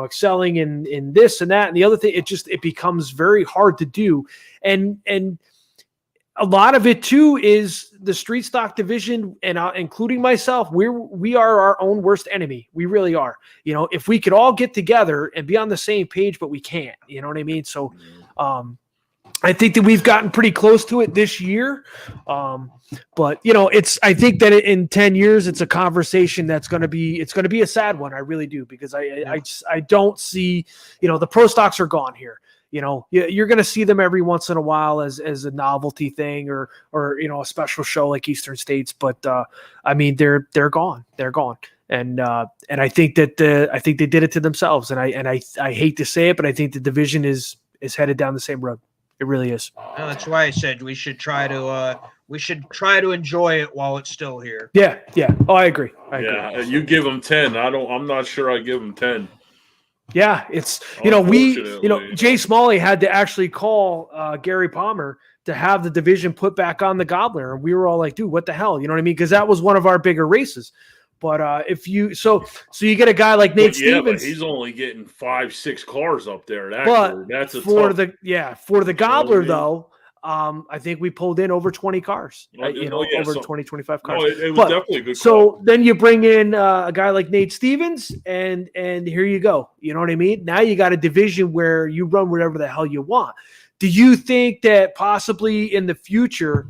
excelling in this and that and the other thing, it becomes very hard to do. And a lot of it too is the street stock division, and including myself, we are our own worst enemy. We really are. If we could all get together and be on the same page, but we can't. You know what I mean? So, I think that we've gotten pretty close to it this year. But I think that in 10 years, it's a conversation it's going to be a sad one. I really do, because I don't see, the pro stocks are gone here. You're going to see them every once in a while as a novelty thing or a special show like Eastern States. But I mean, they're gone. They're gone. And I think that they did it to themselves. And I hate to say it, but I think the division is headed down the same road. It really is. Well, that's why I said we should try to enjoy it while it's still here. Yeah. Oh, I agree. You give them 10. I'm not sure I give them 10. Yeah, it's Jay Smalley had to actually call Gary Palmer to have the division put back on the Gobbler, and we were all like, "Dude, what the hell?" You know what I mean? Because that was one of our bigger races. But if you so you get a guy like Nate Stevens, but he's only getting 5-6 cars up there. That's for the Gobbler though. I think we pulled in over 20 cars, over 20, 25 cars. No, it was definitely a good so call. Then you bring in a guy like Nate Stevens, and here you go. You know what I mean? Now you got a division where you run whatever the hell you want. Do you think that possibly in the future,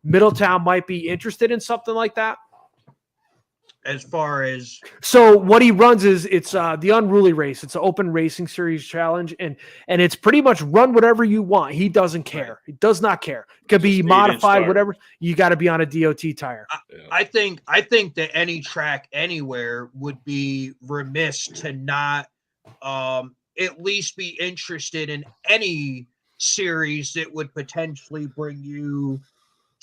Middletown might be interested in something like that? As far as what he runs it's the Unruly Race. It's an open racing series challenge, and it's pretty much run whatever you want. He doesn't care. He does not care. It could be modified, whatever. You got to be on a DOT tire. I think that any track anywhere would be remiss to not at least be interested in any series that would potentially bring you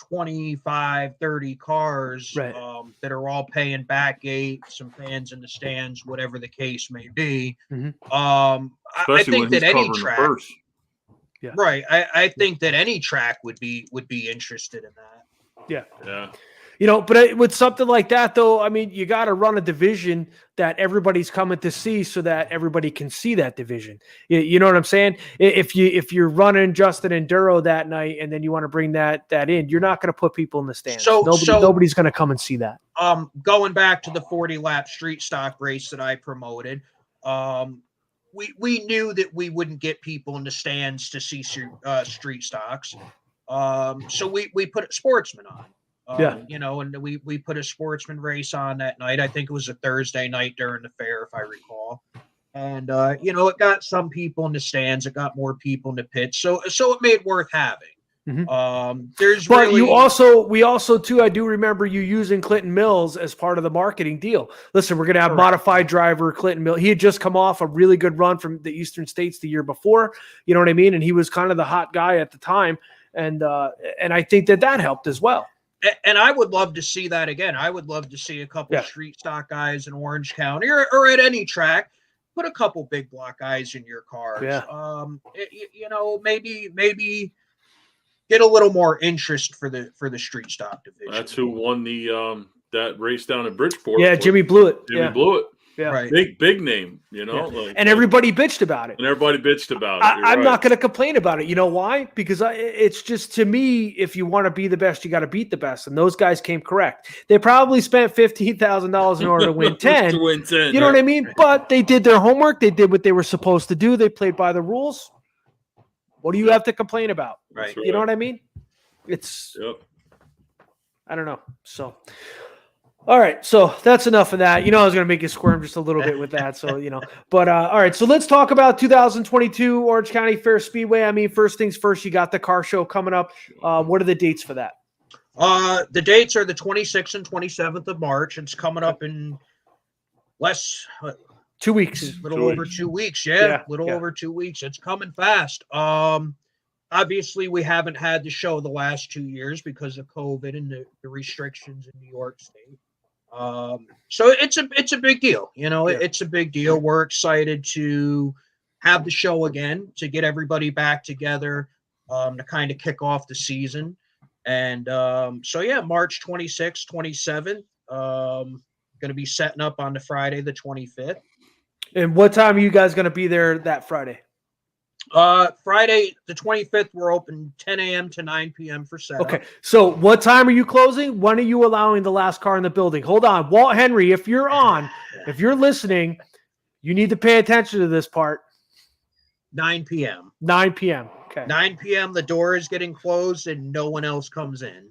25, 30 cars that are all paying back gate, some fans in the stands, whatever the case may be. Mm-hmm. I think that any track, right? I think that any track would be interested in that. Yeah. But with something like that, though, I mean, you got to run a division that everybody's coming to see, so that everybody can see that division. You know what I'm saying? If you're running Justin Enduro that night, and then you want to bring that in, you're not going to put people in the stands. Nobody's going to come and see that. Going back to the 40-lap street stock race that I promoted, we knew that we wouldn't get people in the stands to see street stocks. So we put sportsmen on. And we put a sportsman race on that night. I think it was a Thursday night during the fair, if I recall. And it got some people in the stands. It got more people in the pits. So it made worth having. Mm-hmm. We also too, I do remember you using Clinton Mills as part of the marketing deal. Listen, we're going to have modified driver Clinton Mills. He had just come off a really good run from the Eastern States the year before. You know what I mean? And he was kind of the hot guy at the time. And I think that helped as well. And I would love to see that again. I would love to see a couple of street stock guys in Orange County or at any track. Put a couple big block guys in your cars. Yeah. Maybe get a little more interest for the street stock division. That's who won the that race down in Bridgeport. Yeah, Jimmy Blewett. Jimmy Blewett. Yeah. Right. Big name, and everybody bitched about it. I'm not going to complain about it. You know why? Because it's just, to me, if you want to be the best, you got to beat the best. And those guys came correct. They probably spent $15,000 in order to win 10. You know what I mean? But they did their homework. They did what they were supposed to do. They played by the rules. What do you have to complain about? Right. You know what I mean? It's, I don't know. So, all right. So that's enough of that. I was going to make you squirm just a little bit with that. So, but all right. So let's talk about 2022 Orange County Fair Speedway. I mean, first things first, you got the car show coming up. What are the dates for that? The dates are the 26th and 27th of March. It's coming up in 2 weeks. Over 2 weeks. Yeah. Over 2 weeks. It's coming fast. Obviously, we haven't had the show the last 2 years because of COVID and the restrictions in New York State. So it's a big deal. It's a big deal. We're excited to have the show again, to get everybody back together, to kind of kick off the season. And March 26th, 27th, going to be setting up on the Friday, the 25th. And what time are you guys going to be there that Friday? Friday, the 25th, we're open 10 a.m. to 9 p.m. for setup. Okay. So what time are you closing? When are you allowing the last car in the building? Hold on. Walt Henry, if you're listening, you need to pay attention to this part. 9 p.m. 9 p.m. Okay. 9 p.m. The door is getting closed and no one else comes in.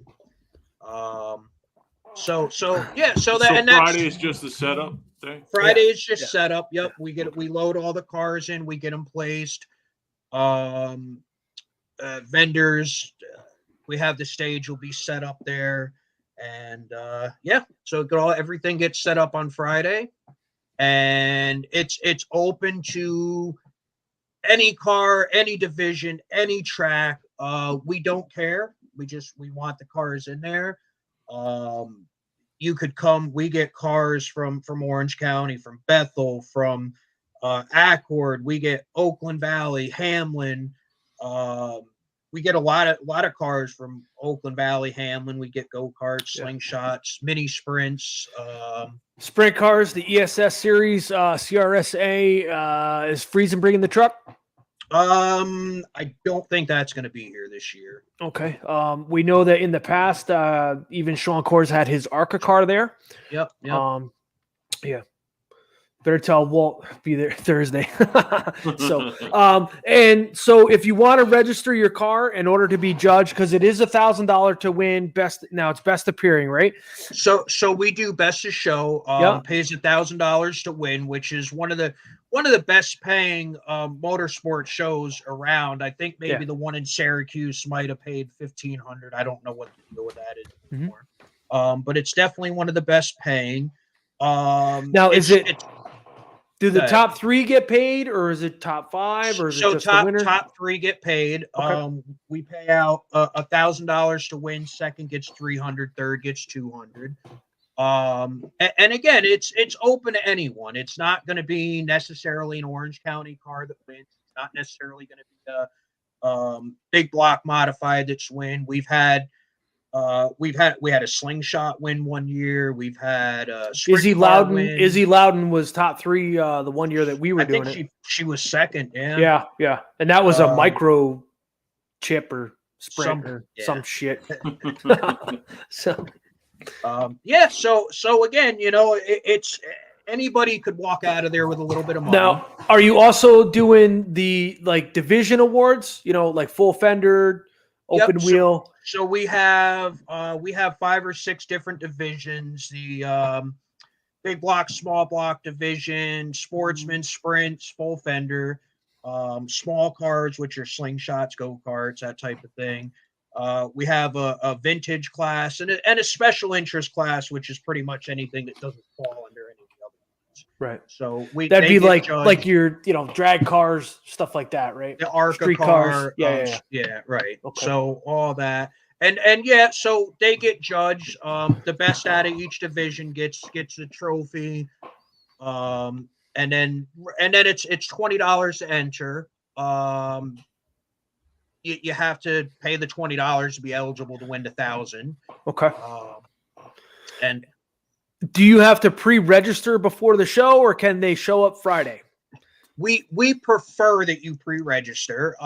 So Friday is just the setup thing. Friday is just setup. Yep. We load all the cars in, we get them placed. Vendors, we have the stage will be set up there, and so everything gets set up on Friday, and it's open to any car, any division, any track. We don't care. We want the cars in there. You could come. We get cars from Orange County, from Bethel, from Accord. We get Oakland Valley, Hamlin. We get a lot of cars from Oakland Valley, Hamlin. We get go-karts, slingshots, mini sprints. Sprint cars, the ESS series, CRSA. Is Friesen bringing the truck? I don't think that's going to be here this year. Okay. We know that in the past, even Sean Kors had his ARCA car there. Yep. Yeah. Better tell Walt be there Thursday. So if you want to register your car in order to be judged, because it is $1,000 to win best. Now it's best appearing, right? So we do best of show. Pays $1,000 to win, which is one of the best paying motorsport shows around. I think maybe the one in Syracuse might have paid $1,500. I don't know what the deal with that is anymore. But it's definitely one of the best paying. Now do the top three get paid, or is it top five, or is it just the winner? Top three get paid. Okay. We pay out $1,000 to win. Second gets $300. Third gets $200. And again, it's open to anyone. It's not going to be necessarily an Orange County car that wins. It's not necessarily going to be a big block modified that's win. We've had We had a slingshot win one year. We've had Izzy Loudon was top 3 the one year that we were doing it. She was second. Yeah. Yeah. And that was a micro chip or sprint or some shit. So so again, it's anybody could walk out of there with a little bit of money. Now, are you also doing the like division awards, like full fender, open wheel? So we have 5 or 6 different divisions. The big block, small block division, sportsman, sprints, full fender, small cars, which are slingshots, go-karts, that type of thing. We have a vintage class and a special interest class, which is pretty much anything that doesn't fall under any of the other ones. Right. So that'd be like your drag cars, stuff like that, right? The ARCA street car, cars. Yeah, right. Okay. So all that. And so they get judged. The best out of each division gets the trophy. And then it's $20 to enter. You have to pay the $20 to be eligible to win the $1,000. Okay. And do you have to pre-register before the show, or can they show up Friday? We prefer that you pre-register.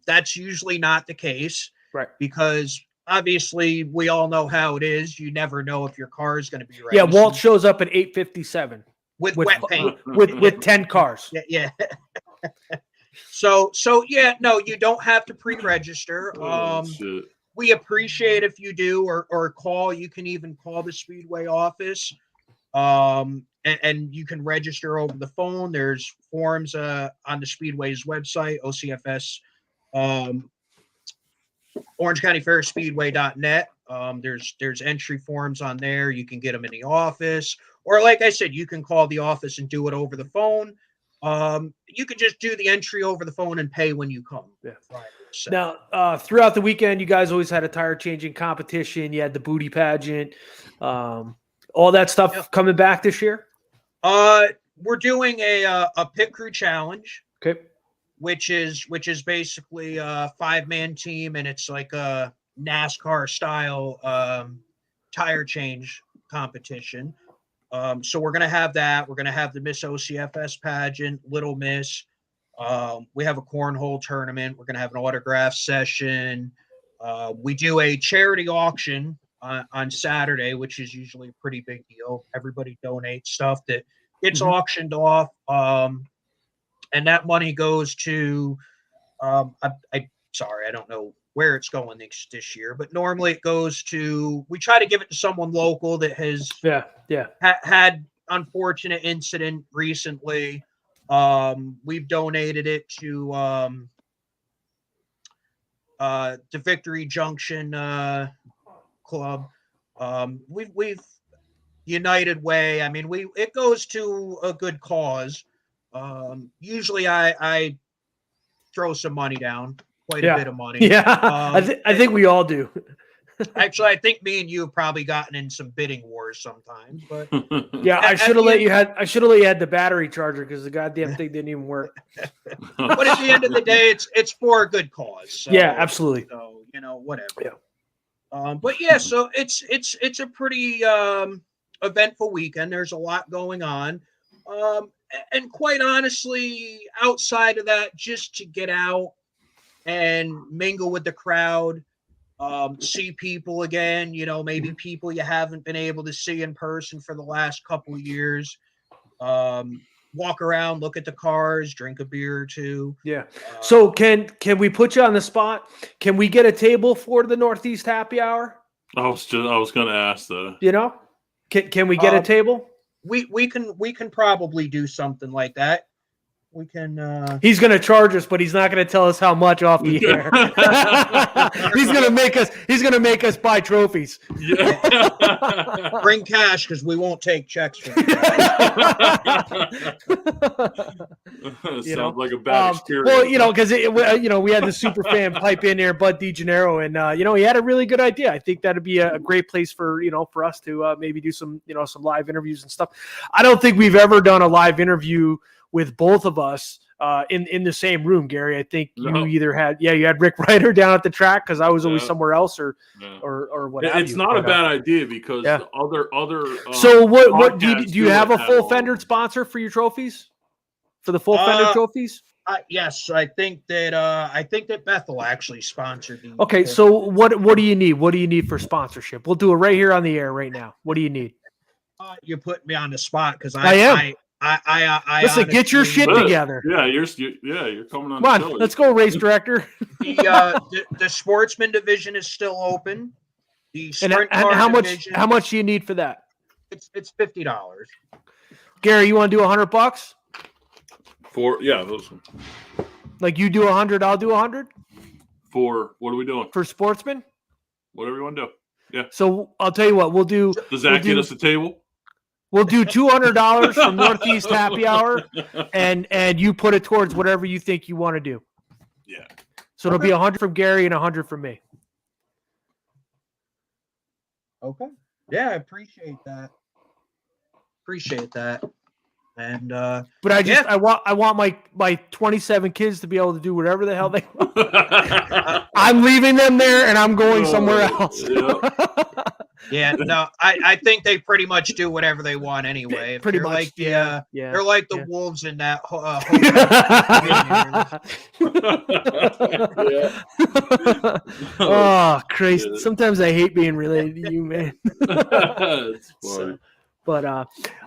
That's usually not the case, right? Because obviously we all know how it is. You never know if your car is going to be ready. Yeah, Walt shows up at 8:57 with wet paint with 10 cars. Yeah. So no, you don't have to pre-register. We appreciate if you do or call. You can even call the Speedway office. And you can register over the phone. There's forms on the Speedway's website, OCFS, Orange County Fair Speedway.net. There's entry forms on there. You can get them in the office, or like I said, you can call the office and do it over the phone. You can just do the entry over the phone and pay when you come. Yeah. Right. So. Now, throughout the weekend, you guys always had a tire changing competition. You had the booty pageant, all that stuff coming back this year. We're doing a pit crew challenge. Okay. Which is basically a 5-man team, and it's like a NASCAR style tire change competition. So we're gonna have that. We're gonna have the Miss OCFS pageant, Little Miss. We have a cornhole tournament. We're gonna have an autograph session. We do a charity auction on Saturday, which is usually a pretty big deal. Everybody donates stuff that gets auctioned off. And that money goes to, sorry, I don't know where it's going this year, but normally it goes to, we try to give it to someone local that has had unfortunate incident recently. We've donated it to the Victory Junction Club. We've United Way. I mean, it goes to a good cause. Usually I throw some money down, quite a bit of money. Yeah. I think we all do. Actually, I think me and you have probably gotten in some bidding wars sometimes, but yeah, I should have let you had the battery charger because the goddamn thing didn't even work. But at the end of the day, it's for a good cause. So, yeah, absolutely. So, whatever. Yeah. But yeah, so it's a pretty eventful weekend. There's a lot going on. And quite honestly, outside of that, just to get out and mingle with the crowd, see people again, maybe people you haven't been able to see in person for the last couple of years, walk around, look at the cars, drink a beer or two. Yeah. So can we put you on the spot? Can we get a table for the Northeast Happy Hour? I was going to ask that. Can we get a table? We can probably do something like that. We can. He's going to charge us, but he's not going to tell us how much off the air. He's going to make us buy trophies. Yeah. Bring cash because we won't take checks from you. Sounds like a bad experience. Well, because we had the super fan pipe in there, Bud DeGennaro, and he had a really good idea. I think that'd be a great place for for us to maybe do some some live interviews and stuff. I don't think we've ever done a live interview with both of us in the same room, Gary. I think you either had you had Rick Ryder down at the track because I was always somewhere else or what have you. It's not a bad idea because the other so what do you have a full fender sponsor for your trophies? For the full fender trophies? Yes, I think that Bethel actually sponsored the. Okay, so what do you need? What do you need for sponsorship? We'll do it right here on the air right now. What do you need? You put me on the spot because I am. I listen, honestly, get your shit together. Yeah, you're coming on. Come on, let's go, race director. The sportsman division is still open. The sprint and how much do you need for that? It's $50. Gary, you want to do $100? Those. Like you do 100, I'll do 100. For what are we doing? For sportsman? Whatever you want to do. Yeah. So I'll tell you what we'll do. Does that get us a table? We'll do $200 from Northeast Happy Hour, and you put it towards whatever you think you want to do. Yeah. So it'll be 100 from Gary and 100 from me. Okay. Yeah, I appreciate that. And but I want my 27 kids to be able to do whatever the hell they want. I'm leaving them there and I'm going somewhere else. Yeah, no, I think they pretty much do whatever they want anyway. Pretty much, like they're like the wolves in that. Oh, Christ! Sometimes I hate being related to you, man. It's funny. But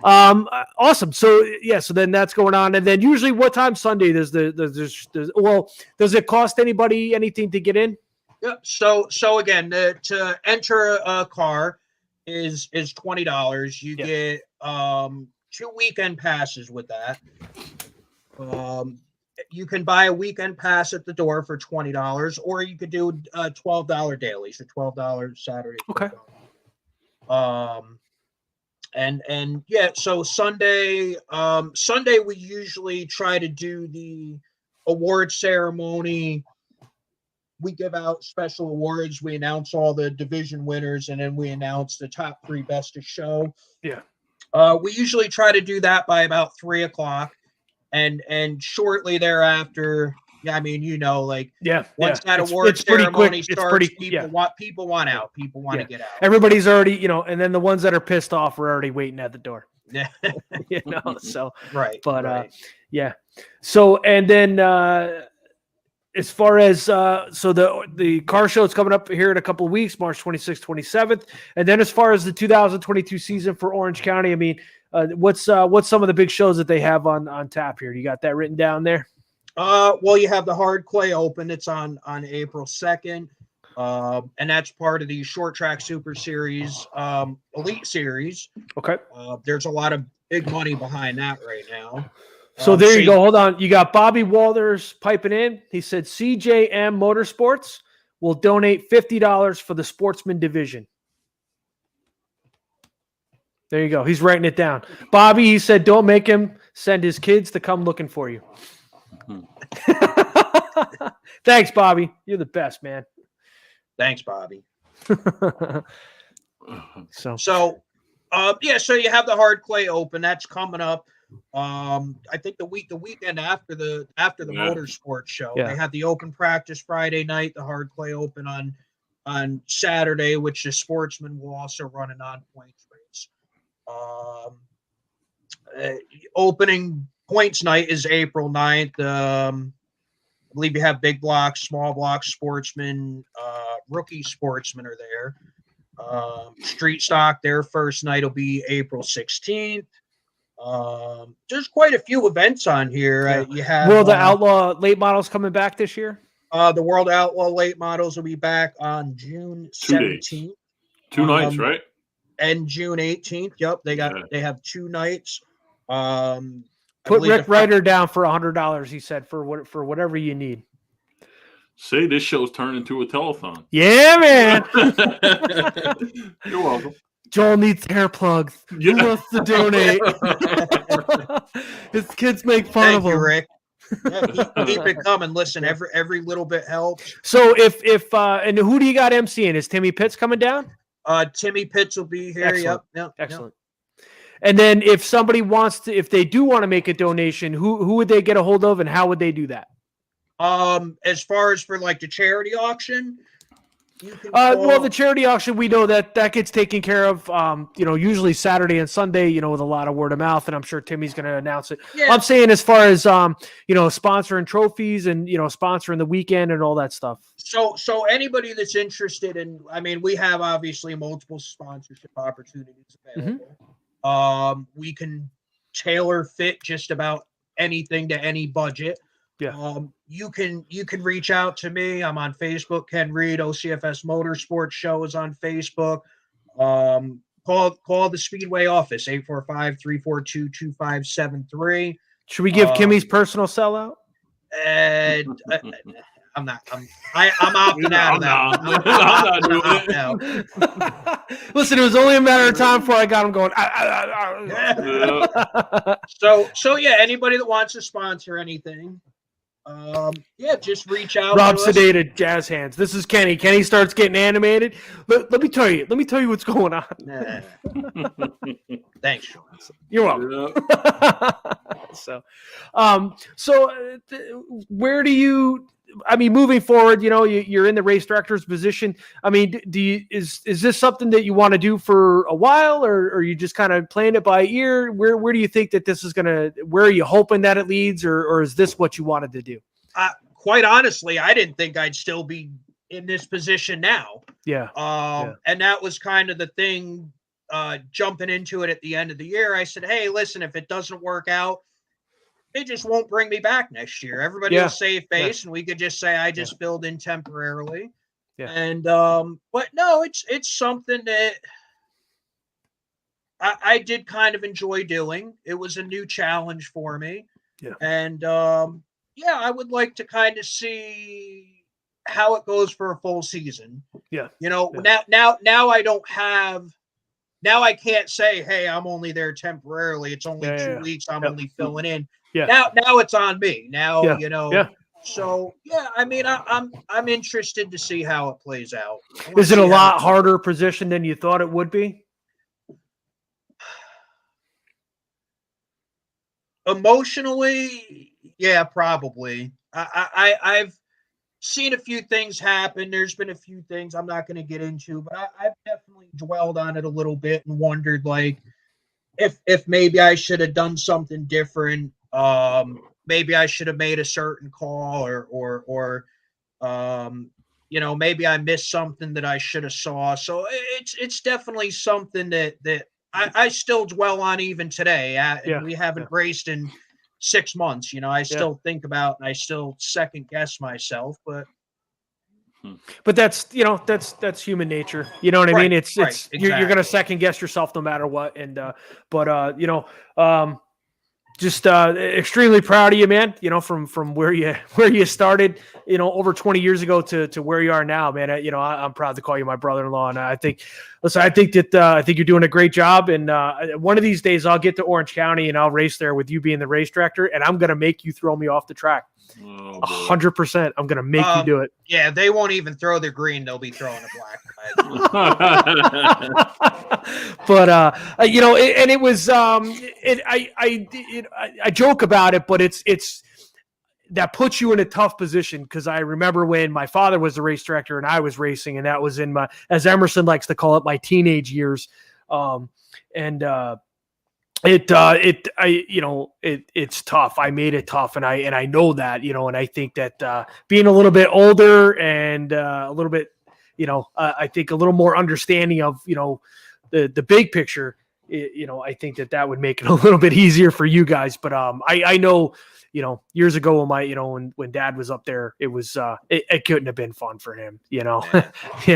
awesome. So so then that's going on, and then usually what time Sunday does does it cost anybody anything to get in? Yeah. So again, to enter a car is $20. You get 2 weekend passes with that. You can buy a weekend pass at the door for $20, or you could do $12 daily, so $12 Saturday. Okay. And so Sunday we usually try to do the award ceremony. We give out special awards. We announce all the division winners, and then we announce the top 3 best of show. Yeah. We usually try to do that by about 3:00, and shortly thereafter. Yeah, I mean, once that award ceremony starts, people want out. People want to get out. Everybody's already, and then the ones that are pissed off are already waiting at the door. Yeah. So right. But right. So and then as far as so the car show is coming up here in a couple of weeks, March 26th, 27th, and then as far as the 2022 season for Orange County, I mean, what's some of the big shows that they have on tap here? You got that written down there? Well, you have the Hard Clay Open. It's on April 2nd, and that's part of the Short Track Super Series Elite Series. Okay. There's a lot of big money behind that right now. So there you go. Hold on. You got Bobby Walters piping in. He said CJM Motorsports will donate $50 for the sportsman division. There you go. He's writing it down. Bobby, he said, don't make him send his kids to come looking for you. Thanks, Bobby. You're the best, man. Thanks, Bobby. So you have the Hard Clay Open that's coming up. I think the weekend after the motorsports show. They have the open practice Friday night, the Hard Clay Open on Saturday, which the sportsman will also run a non-points race. Opening points night is April 9th. I believe you have big blocks, small blocks, sportsmen, rookie sportsmen are there. Street stock, their first night will be April 16th. There's quite a few events on here. You have World Outlaw late models coming back this year. The World Outlaw late models will be back on June 17th. 2 nights, right? And June 18th. Yep, they have 2 nights. Put Rick Ryder down for $100. He said for whatever you need. Say this show's turned into a telethon. Yeah, man. You're welcome. Joel needs hair plugs. Who wants to donate? His kids make fun of him. Thank you, Rick. Keep it coming. Listen, every little bit helps. So if and who do you got emceeing? Is Timmy Pitts coming down? Timmy Pitts will be here. Excellent. Yep. Excellent. And then if somebody wants to, if they do want to make a donation, who would they get a hold of and how would they do that? As far as for like the charity auction, you can well, the charity auction, we know that gets taken care of, usually Saturday and Sunday, with a lot of word of mouth, and I'm sure Timmy's going to announce it. Yeah. I'm saying as far as, sponsoring trophies and, sponsoring the weekend and all that stuff. So anybody that's interested in, we have obviously multiple sponsorship opportunities available. Mm-hmm. We can tailor fit just about anything to any budget. Yeah. You can reach out to me. I'm on Facebook. Ken Reed, OCFS Motorsports Show is on Facebook. Call the Speedway office, 845-342-2573. Should we give Kimmy's personal sellout? I'm opting out of that. I'm not doing it. Listen, it was only a matter of time before I got him going. So yeah, anybody that wants to sponsor anything, just reach out. Rob sedated jazz hands. This is Kenny. Kenny starts getting animated. Let me tell you what's going on. Thanks, Sean. You're welcome. Where do you? Moving forward, you're in the race director's position. Is this something that you want to do for a while, or are you just kind of playing it by ear? Where do you think that this is gonna? Where are you hoping that it leads, or is this what you wanted to do? Quite honestly, I didn't think I'd still be in this position now. Yeah. And that was kind of the thing. Jumping into it at the end of the year, I said, "Hey, listen, if it doesn't work out, they just won't bring me back next year. Everybody will save face, and we could just say I just filled in temporarily." Yeah. And but no, it's something that I did kind of enjoy doing. It was a new challenge for me. Yeah. And I would like to kind of see how it goes for a full season. Yeah. Now I don't have. Now I can't say, "Hey, I'm only there temporarily. It's only 2 weeks. I'm only filling in." Yeah. Now it's on me. Now, Yeah. So I'm interested to see how it plays out. Is it a lot harder position than you thought it would be? Emotionally, yeah, probably. I've seen a few things happen. There's been a few things I'm not going to get into, but I've definitely dwelled on it a little bit and wondered, like, if maybe I should have done something different. Maybe I should have made a certain call, or maybe I missed something that I should have saw. So it's definitely something that I still dwell on even today. We haven't raced in 6 months. I still think about, and I still second guess myself, but that's that's human nature. You know what I mean? It's exactly. You're going to second guess yourself no matter what. And just extremely proud of you, man. From where you started, over 20 years ago to where you are now, man. I'm proud to call you my brother-in-law, and I think you're doing a great job. And one of these days, I'll get to Orange County and I'll race there with you being the race director, and I'm gonna make you throw me off the track. 100%. I'm gonna make you do it. Yeah, they won't even throw the green; they'll be throwing a black. But and it was I joke about it, but it's that puts you in a tough position, because I remember when my father was the race director and I was racing, and that was in my, as Emerson likes to call it, my teenage years. It's tough. I made it tough, and I know that, and I think that being a little bit older and a little bit, I think a little more understanding of, the big picture, I think that would make it a little bit easier for you guys. But I know, years ago when Dad was up there, it was it couldn't have been fun for him, and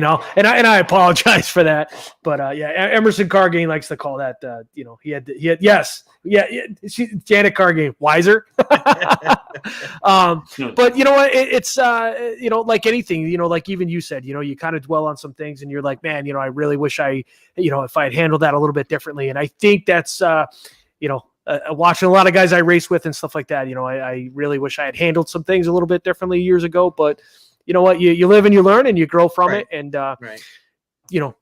I apologize for that. But Emerson Cargane likes to call that he had Janet Cargane, wiser. But you know what, it's like anything, like even you said, you kind of dwell on some things and you're like, man, I really wish if I had handled that a little bit differently. And I think that's watching a lot of guys I race with and stuff like that, I really wish I had handled some things a little bit differently years ago. But you know what, you live and you learn and you grow from it. And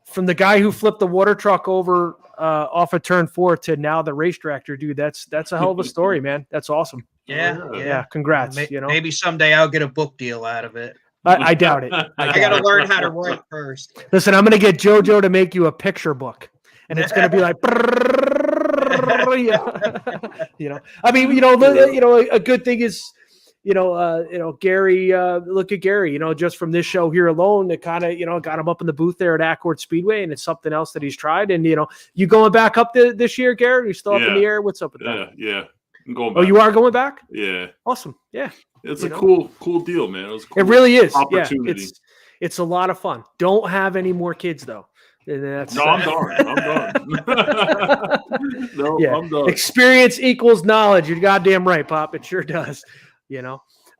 from the guy who flipped the water truck over off of turn 4 to now the race director, dude, that's a hell of a story, man. That's awesome. Yeah. Congrats. Maybe someday I'll get a book deal out of it. I doubt it. I got to learn how to write first. Listen, I'm going to get JoJo to make you a picture book, and it's going to be like, I mean, a good thing is, Gary, look at Gary, just from this show here alone, it kind of, got him up in the booth there at Accord Speedway, and it's something else that he's tried. And, you going back up this year, Gary? You still up in the air? What's up with that? Yeah. I'm going back. Oh, you are going back? Yeah. Awesome. Yeah. It's a cool deal, man. It really is. Opportunity. Yeah. It's a lot of fun. Don't have any more kids though. I'm done. I'm done. Experience equals knowledge. You're goddamn right, Pop. It sure does.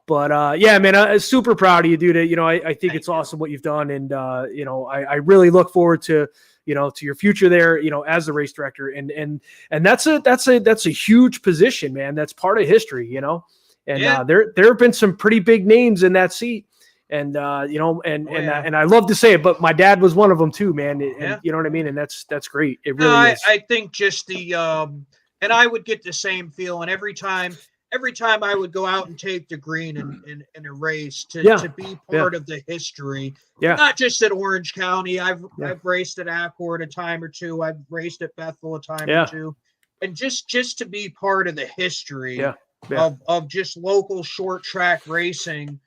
But man, I'm super proud of you, dude. I think it's awesome what you've done, and I really look forward to to your future there, as the race director, and that's a huge position, man. That's part of history, and there have been some pretty big names in that seat. And and I love to say it, but my dad was one of them too, man. And you know what I mean? And that's great. It really is. I think just the and I would get the same feeling every time I would go out and take the green in a race to be part of the history. Yeah. Not just at Orange County. I've raced at Accord a time or two. I've raced at Bethel a time or two. And just to be part of the history of just local short track racing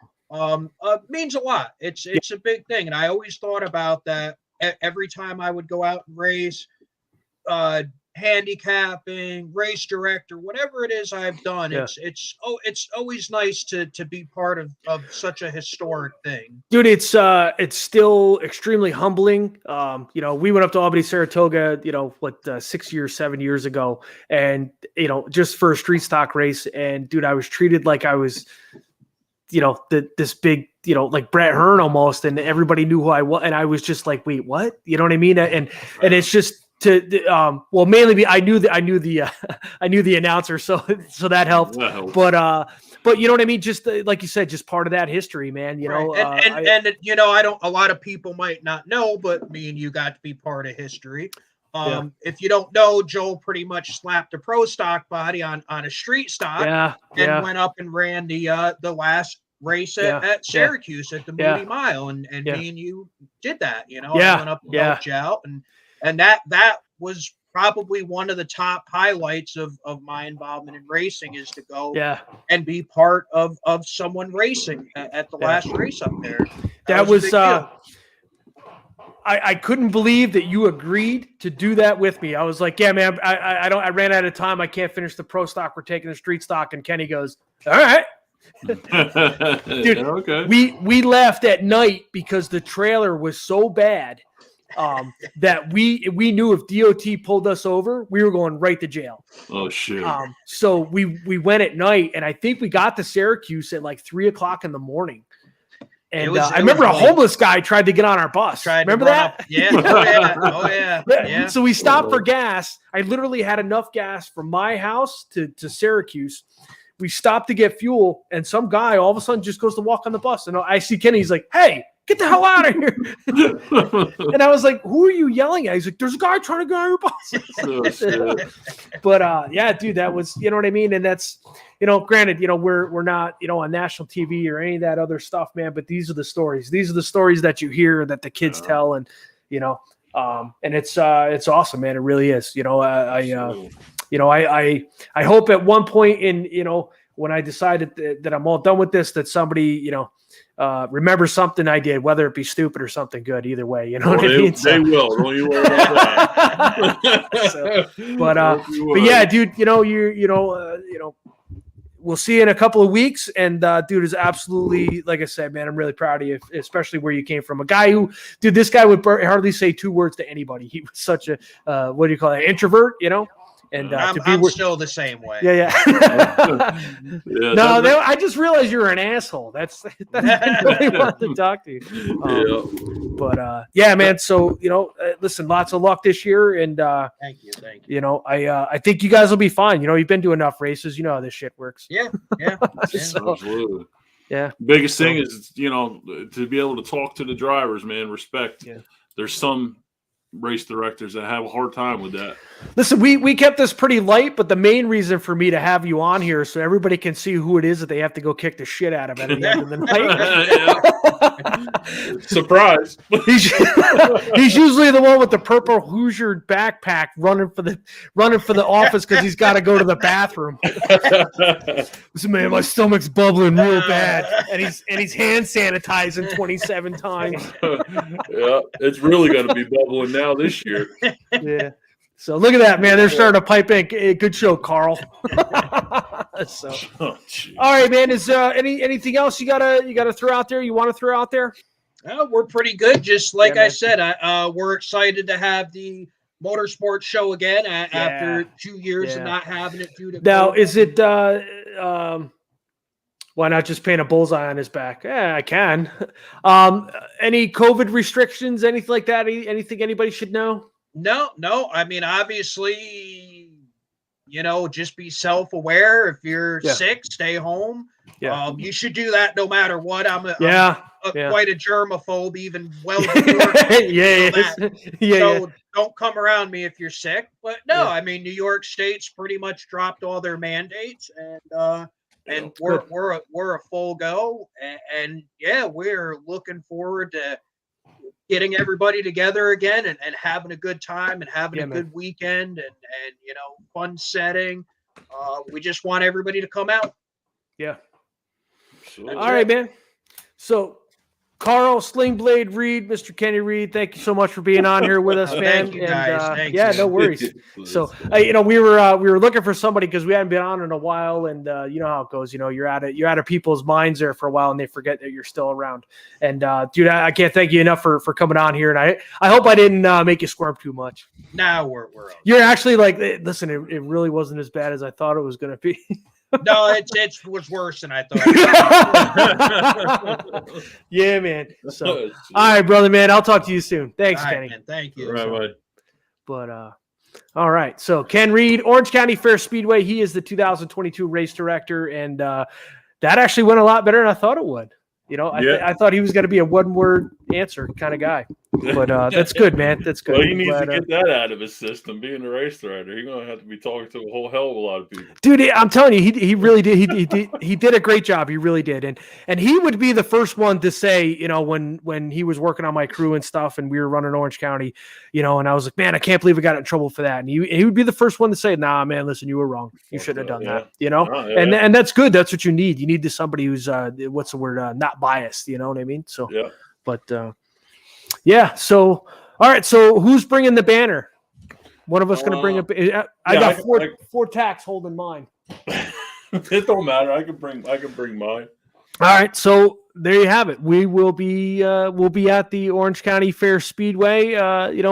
means a lot. It's a big thing. And I always thought about that every time I would go out and race, handicapping, race director, whatever it is I've done. It's always nice to be part of such a historic thing. Dude, it's still extremely humbling. We went up to Albany, Saratoga, 7 years ago, and just for a street stock race, and dude, I was treated like I was this big, like Brett Hearn almost, and everybody knew who I was, and I was just like, wait, what? You know what I mean? And it's just mainly I knew the announcer, so that helped. But you know what I mean? Just like you said, just part of that history, man. A lot of people might not know, but me and you got to be part of history. If you don't know, Joel pretty much slapped a pro stock body on a street stock and went up and ran the last race at Syracuse at the Moody Mile, and me and you did that. I went up and helped you out, and that was probably one of the top highlights of my involvement in racing, is to go and be part of someone racing at the last race up there. That was I couldn't believe that you agreed to do that with me. I was like, yeah, man, I ran out of time. I can't finish the pro stock. We're taking the street stock. And Kenny goes, all right. Dude, okay. We left at night because the trailer was so bad that we knew if DOT pulled us over, we were going right to jail. Oh shit. So we went at night, and I think we got to Syracuse at like 3:00 in the morning. And I remember a homeless guy tried to get on our bus. Remember that? Yeah. Oh yeah. So we stopped for gas. I literally had enough gas from my house to Syracuse. We stopped to get fuel, and some guy all of a sudden just goes to walk on the bus. And I see Kenny. He's like, "Hey, get the hell out of here!" And I was like, "Who are you yelling at?" He's like, "There's a guy trying to get on your bus." But yeah, dude, that was, you know what I mean. And that's, granted, we're not, on national TV or any of that other stuff, man. But these are the stories. These are the stories that you hear, that the kids tell, and and it's awesome, man. It really is. I hope at one point in, when I decided that I'm all done with this, that somebody, remember something I did, whether it be stupid or something good. Either way, you know what I mean. They will. Don't you worry about that. But yeah, dude, we'll see you in a couple of weeks. And dude, is absolutely, like I said, man, I'm really proud of you, especially where you came from. A guy who, dude, this guy would hardly say 2 words to anybody. He was such a what do you call it, introvert, And I'm still the same way. Yeah. I just realized you're an asshole. That's I really want to talk to you. But yeah, man. So listen, lots of luck this year, and thank you. I think you guys will be fine. You've been to enough races. You know how this shit works. Yeah. So, absolutely. Yeah. Biggest thing is to be able to talk to the drivers, man. Respect. Yeah. there's some race directors that have a hard time with that. Listen, we kept this pretty light, but the main reason for me to have you on here so everybody can see who it is that they have to go kick the shit out of at the end of the night. Surprise. He's usually the one with the purple Hoosier backpack running for the office because he's got to go to the bathroom. Listen, man, my stomach's bubbling real bad, and he's hand sanitizing 27 times. Yeah, it's really going to be bubbling now this year. Yeah. So look at that, man. They're starting to pipe in. Good show, Carl. So, all right, man. Is anything else you gotta throw out there? You want to throw out there? We're pretty good. Just like I said, we're excited to have the motorsports show again after 2 years of not having it due to now. COVID. Is it? Why not just paint a bullseye on his back? Yeah, I can. Any COVID restrictions? Anything like that? Anything anybody should know? No. I mean, obviously, just be self-aware. If you're sick, stay home. Yeah. You should do that no matter what. I'm quite a germaphobe, even well before. So don't come around me if you're sick. But no, I mean, New York State's pretty much dropped all their mandates, and we're a full go. And we're looking forward to getting everybody together again and having a good time and having a good weekend and fun setting. We just want everybody to come out. Yeah. All right, man. So Carl Slingblade Reed, Mr. Kenny Reed, thank you so much for being on here with us, man. Thank you, guys. No worries. So, we were looking for somebody because we hadn't been on in a while, and you know how it goes. You're out of people's minds there for a while, and they forget that you're still around. And dude, I can't thank you enough for coming on here, and I hope I didn't make you squirm too much. No, we're okay. You're actually listen, it really wasn't as bad as I thought it was going to be. No, it was worse than I thought. Yeah, man. So, all right, brother, man. I'll talk to you soon. Thanks, Kenny. Man, thank you. Right. But all right. So Ken Reed, Orange County Fair Speedway. He is the 2022 race director, and that actually went a lot better than I thought it would. I thought he was going to be a one-word answer kind of guy, but that's good, man. That's good. Well, he needs to get that out of his system. Being a race director, you're going to have to be talking to a whole hell of a lot of people. Dude, I'm telling you, he really did. He did a great job. He really did, and he would be the first one to say, when he was working on my crew and stuff, and we were running Orange County, and I was like, man, I can't believe I got in trouble for that. And he would be the first one to say, nah, man, listen, you were wrong. You shouldn't have done that. And that's good. That's what you need. You need somebody who's what's the word? Not biased. You know what I mean? So but so all right, so who's bringing the banner? One of us gonna bring up. I got four tacks holding mine. It don't matter. I can bring mine. All right, so there you have it. We will be at the Orange County Fair Speedway.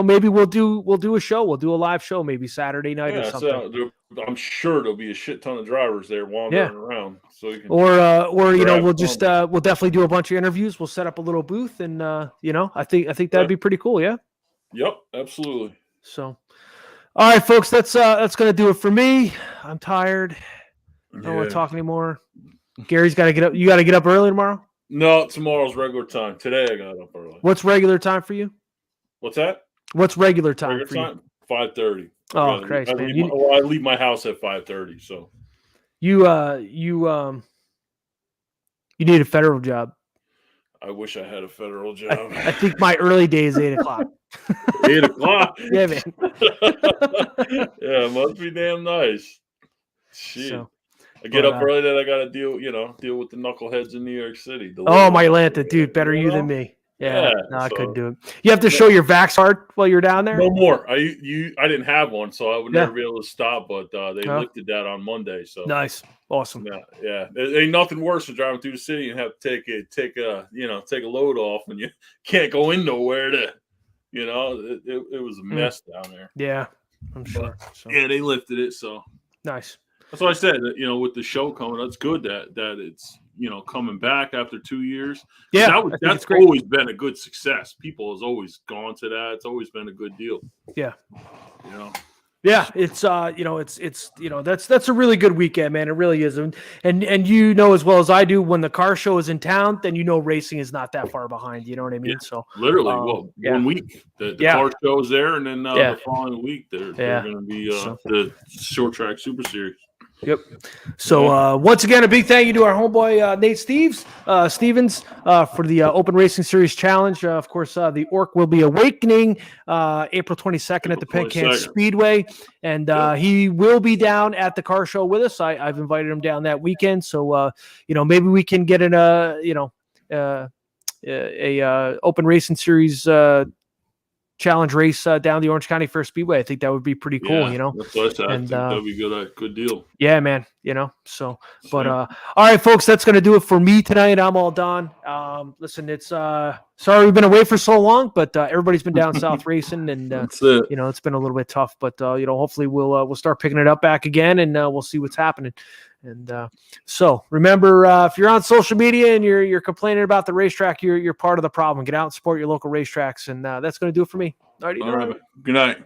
Maybe we'll do a show. We'll do a live show maybe Saturday night or something. So I'm sure there'll be a shit ton of drivers there wandering around. So you can we'll just we'll definitely do a bunch of interviews. We'll set up a little booth, and I think that'd be pretty cool. Yeah. Yep, absolutely. So, all right, folks, that's gonna do it for me. I'm tired. I don't want to talk anymore. Gary's got to get up. You got to get up early tomorrow? No, tomorrow's regular time. Today I got up early. What's regular time for you? What's that? What's regular time regular for time? you? 5:30. Oh, Christ, man. I leave my house at 5:30. So you need a federal job. I wish I had a federal job. I think my early day is 8 o'clock. 8 o'clock? Yeah, man. Yeah, it must be damn nice. Shit. So, I get up early, then I got to deal with the knuckleheads in New York City. Oh, my Atlanta, dude, better you than me. Yeah, no, I couldn't do it. You have to show your vax card while you're down there? No more. I didn't have one, so I would never be able to stop, but they lifted that on Monday. So nice. Awesome. Yeah. There ain't nothing worse than driving through the city and have to take a load off and you can't go in nowhere to, it was a mess down there. Yeah, I'm sure. So. Yeah, they lifted it, so. Nice. That's what I said, with the show coming, that's good that it's, coming back after 2 years. Yeah, that's always been a good success. People has always gone to that. It's always been a good deal. Yeah. Yeah, it's that's a really good weekend, man. It really is, and you know as well as I do, when the car show is in town, then racing is not that far behind. You know what I mean? Yeah, so literally, 1 week the car show's there, and then the following week they're going to be the short track Super Series. Yep. So once again, a big thank you to our homeboy Nate Stevens for the Open Racing Series Challenge. Of course, the Orc will be awakening April 22nd at the Penn Speedway, and he will be down at the car show with us. I've invited him down that weekend, so maybe we can get in a Open Racing Series challenge race down the Orange County Fair Speedway. I think that would be pretty cool, That's what I said. I think that would be good deal. Yeah, man, so, but, all right, folks, that's going to do it for me tonight. I'm all done. Listen, it's, sorry we've been away for so long, but, everybody's been down south racing, and, it's been a little bit tough, but, hopefully we'll start picking it up back again, and, we'll see what's happening. And so remember, if you're on social media and you're complaining about the racetrack, you're part of the problem. Get out and support your local racetracks, and that's going to do it for me. All right. Good night.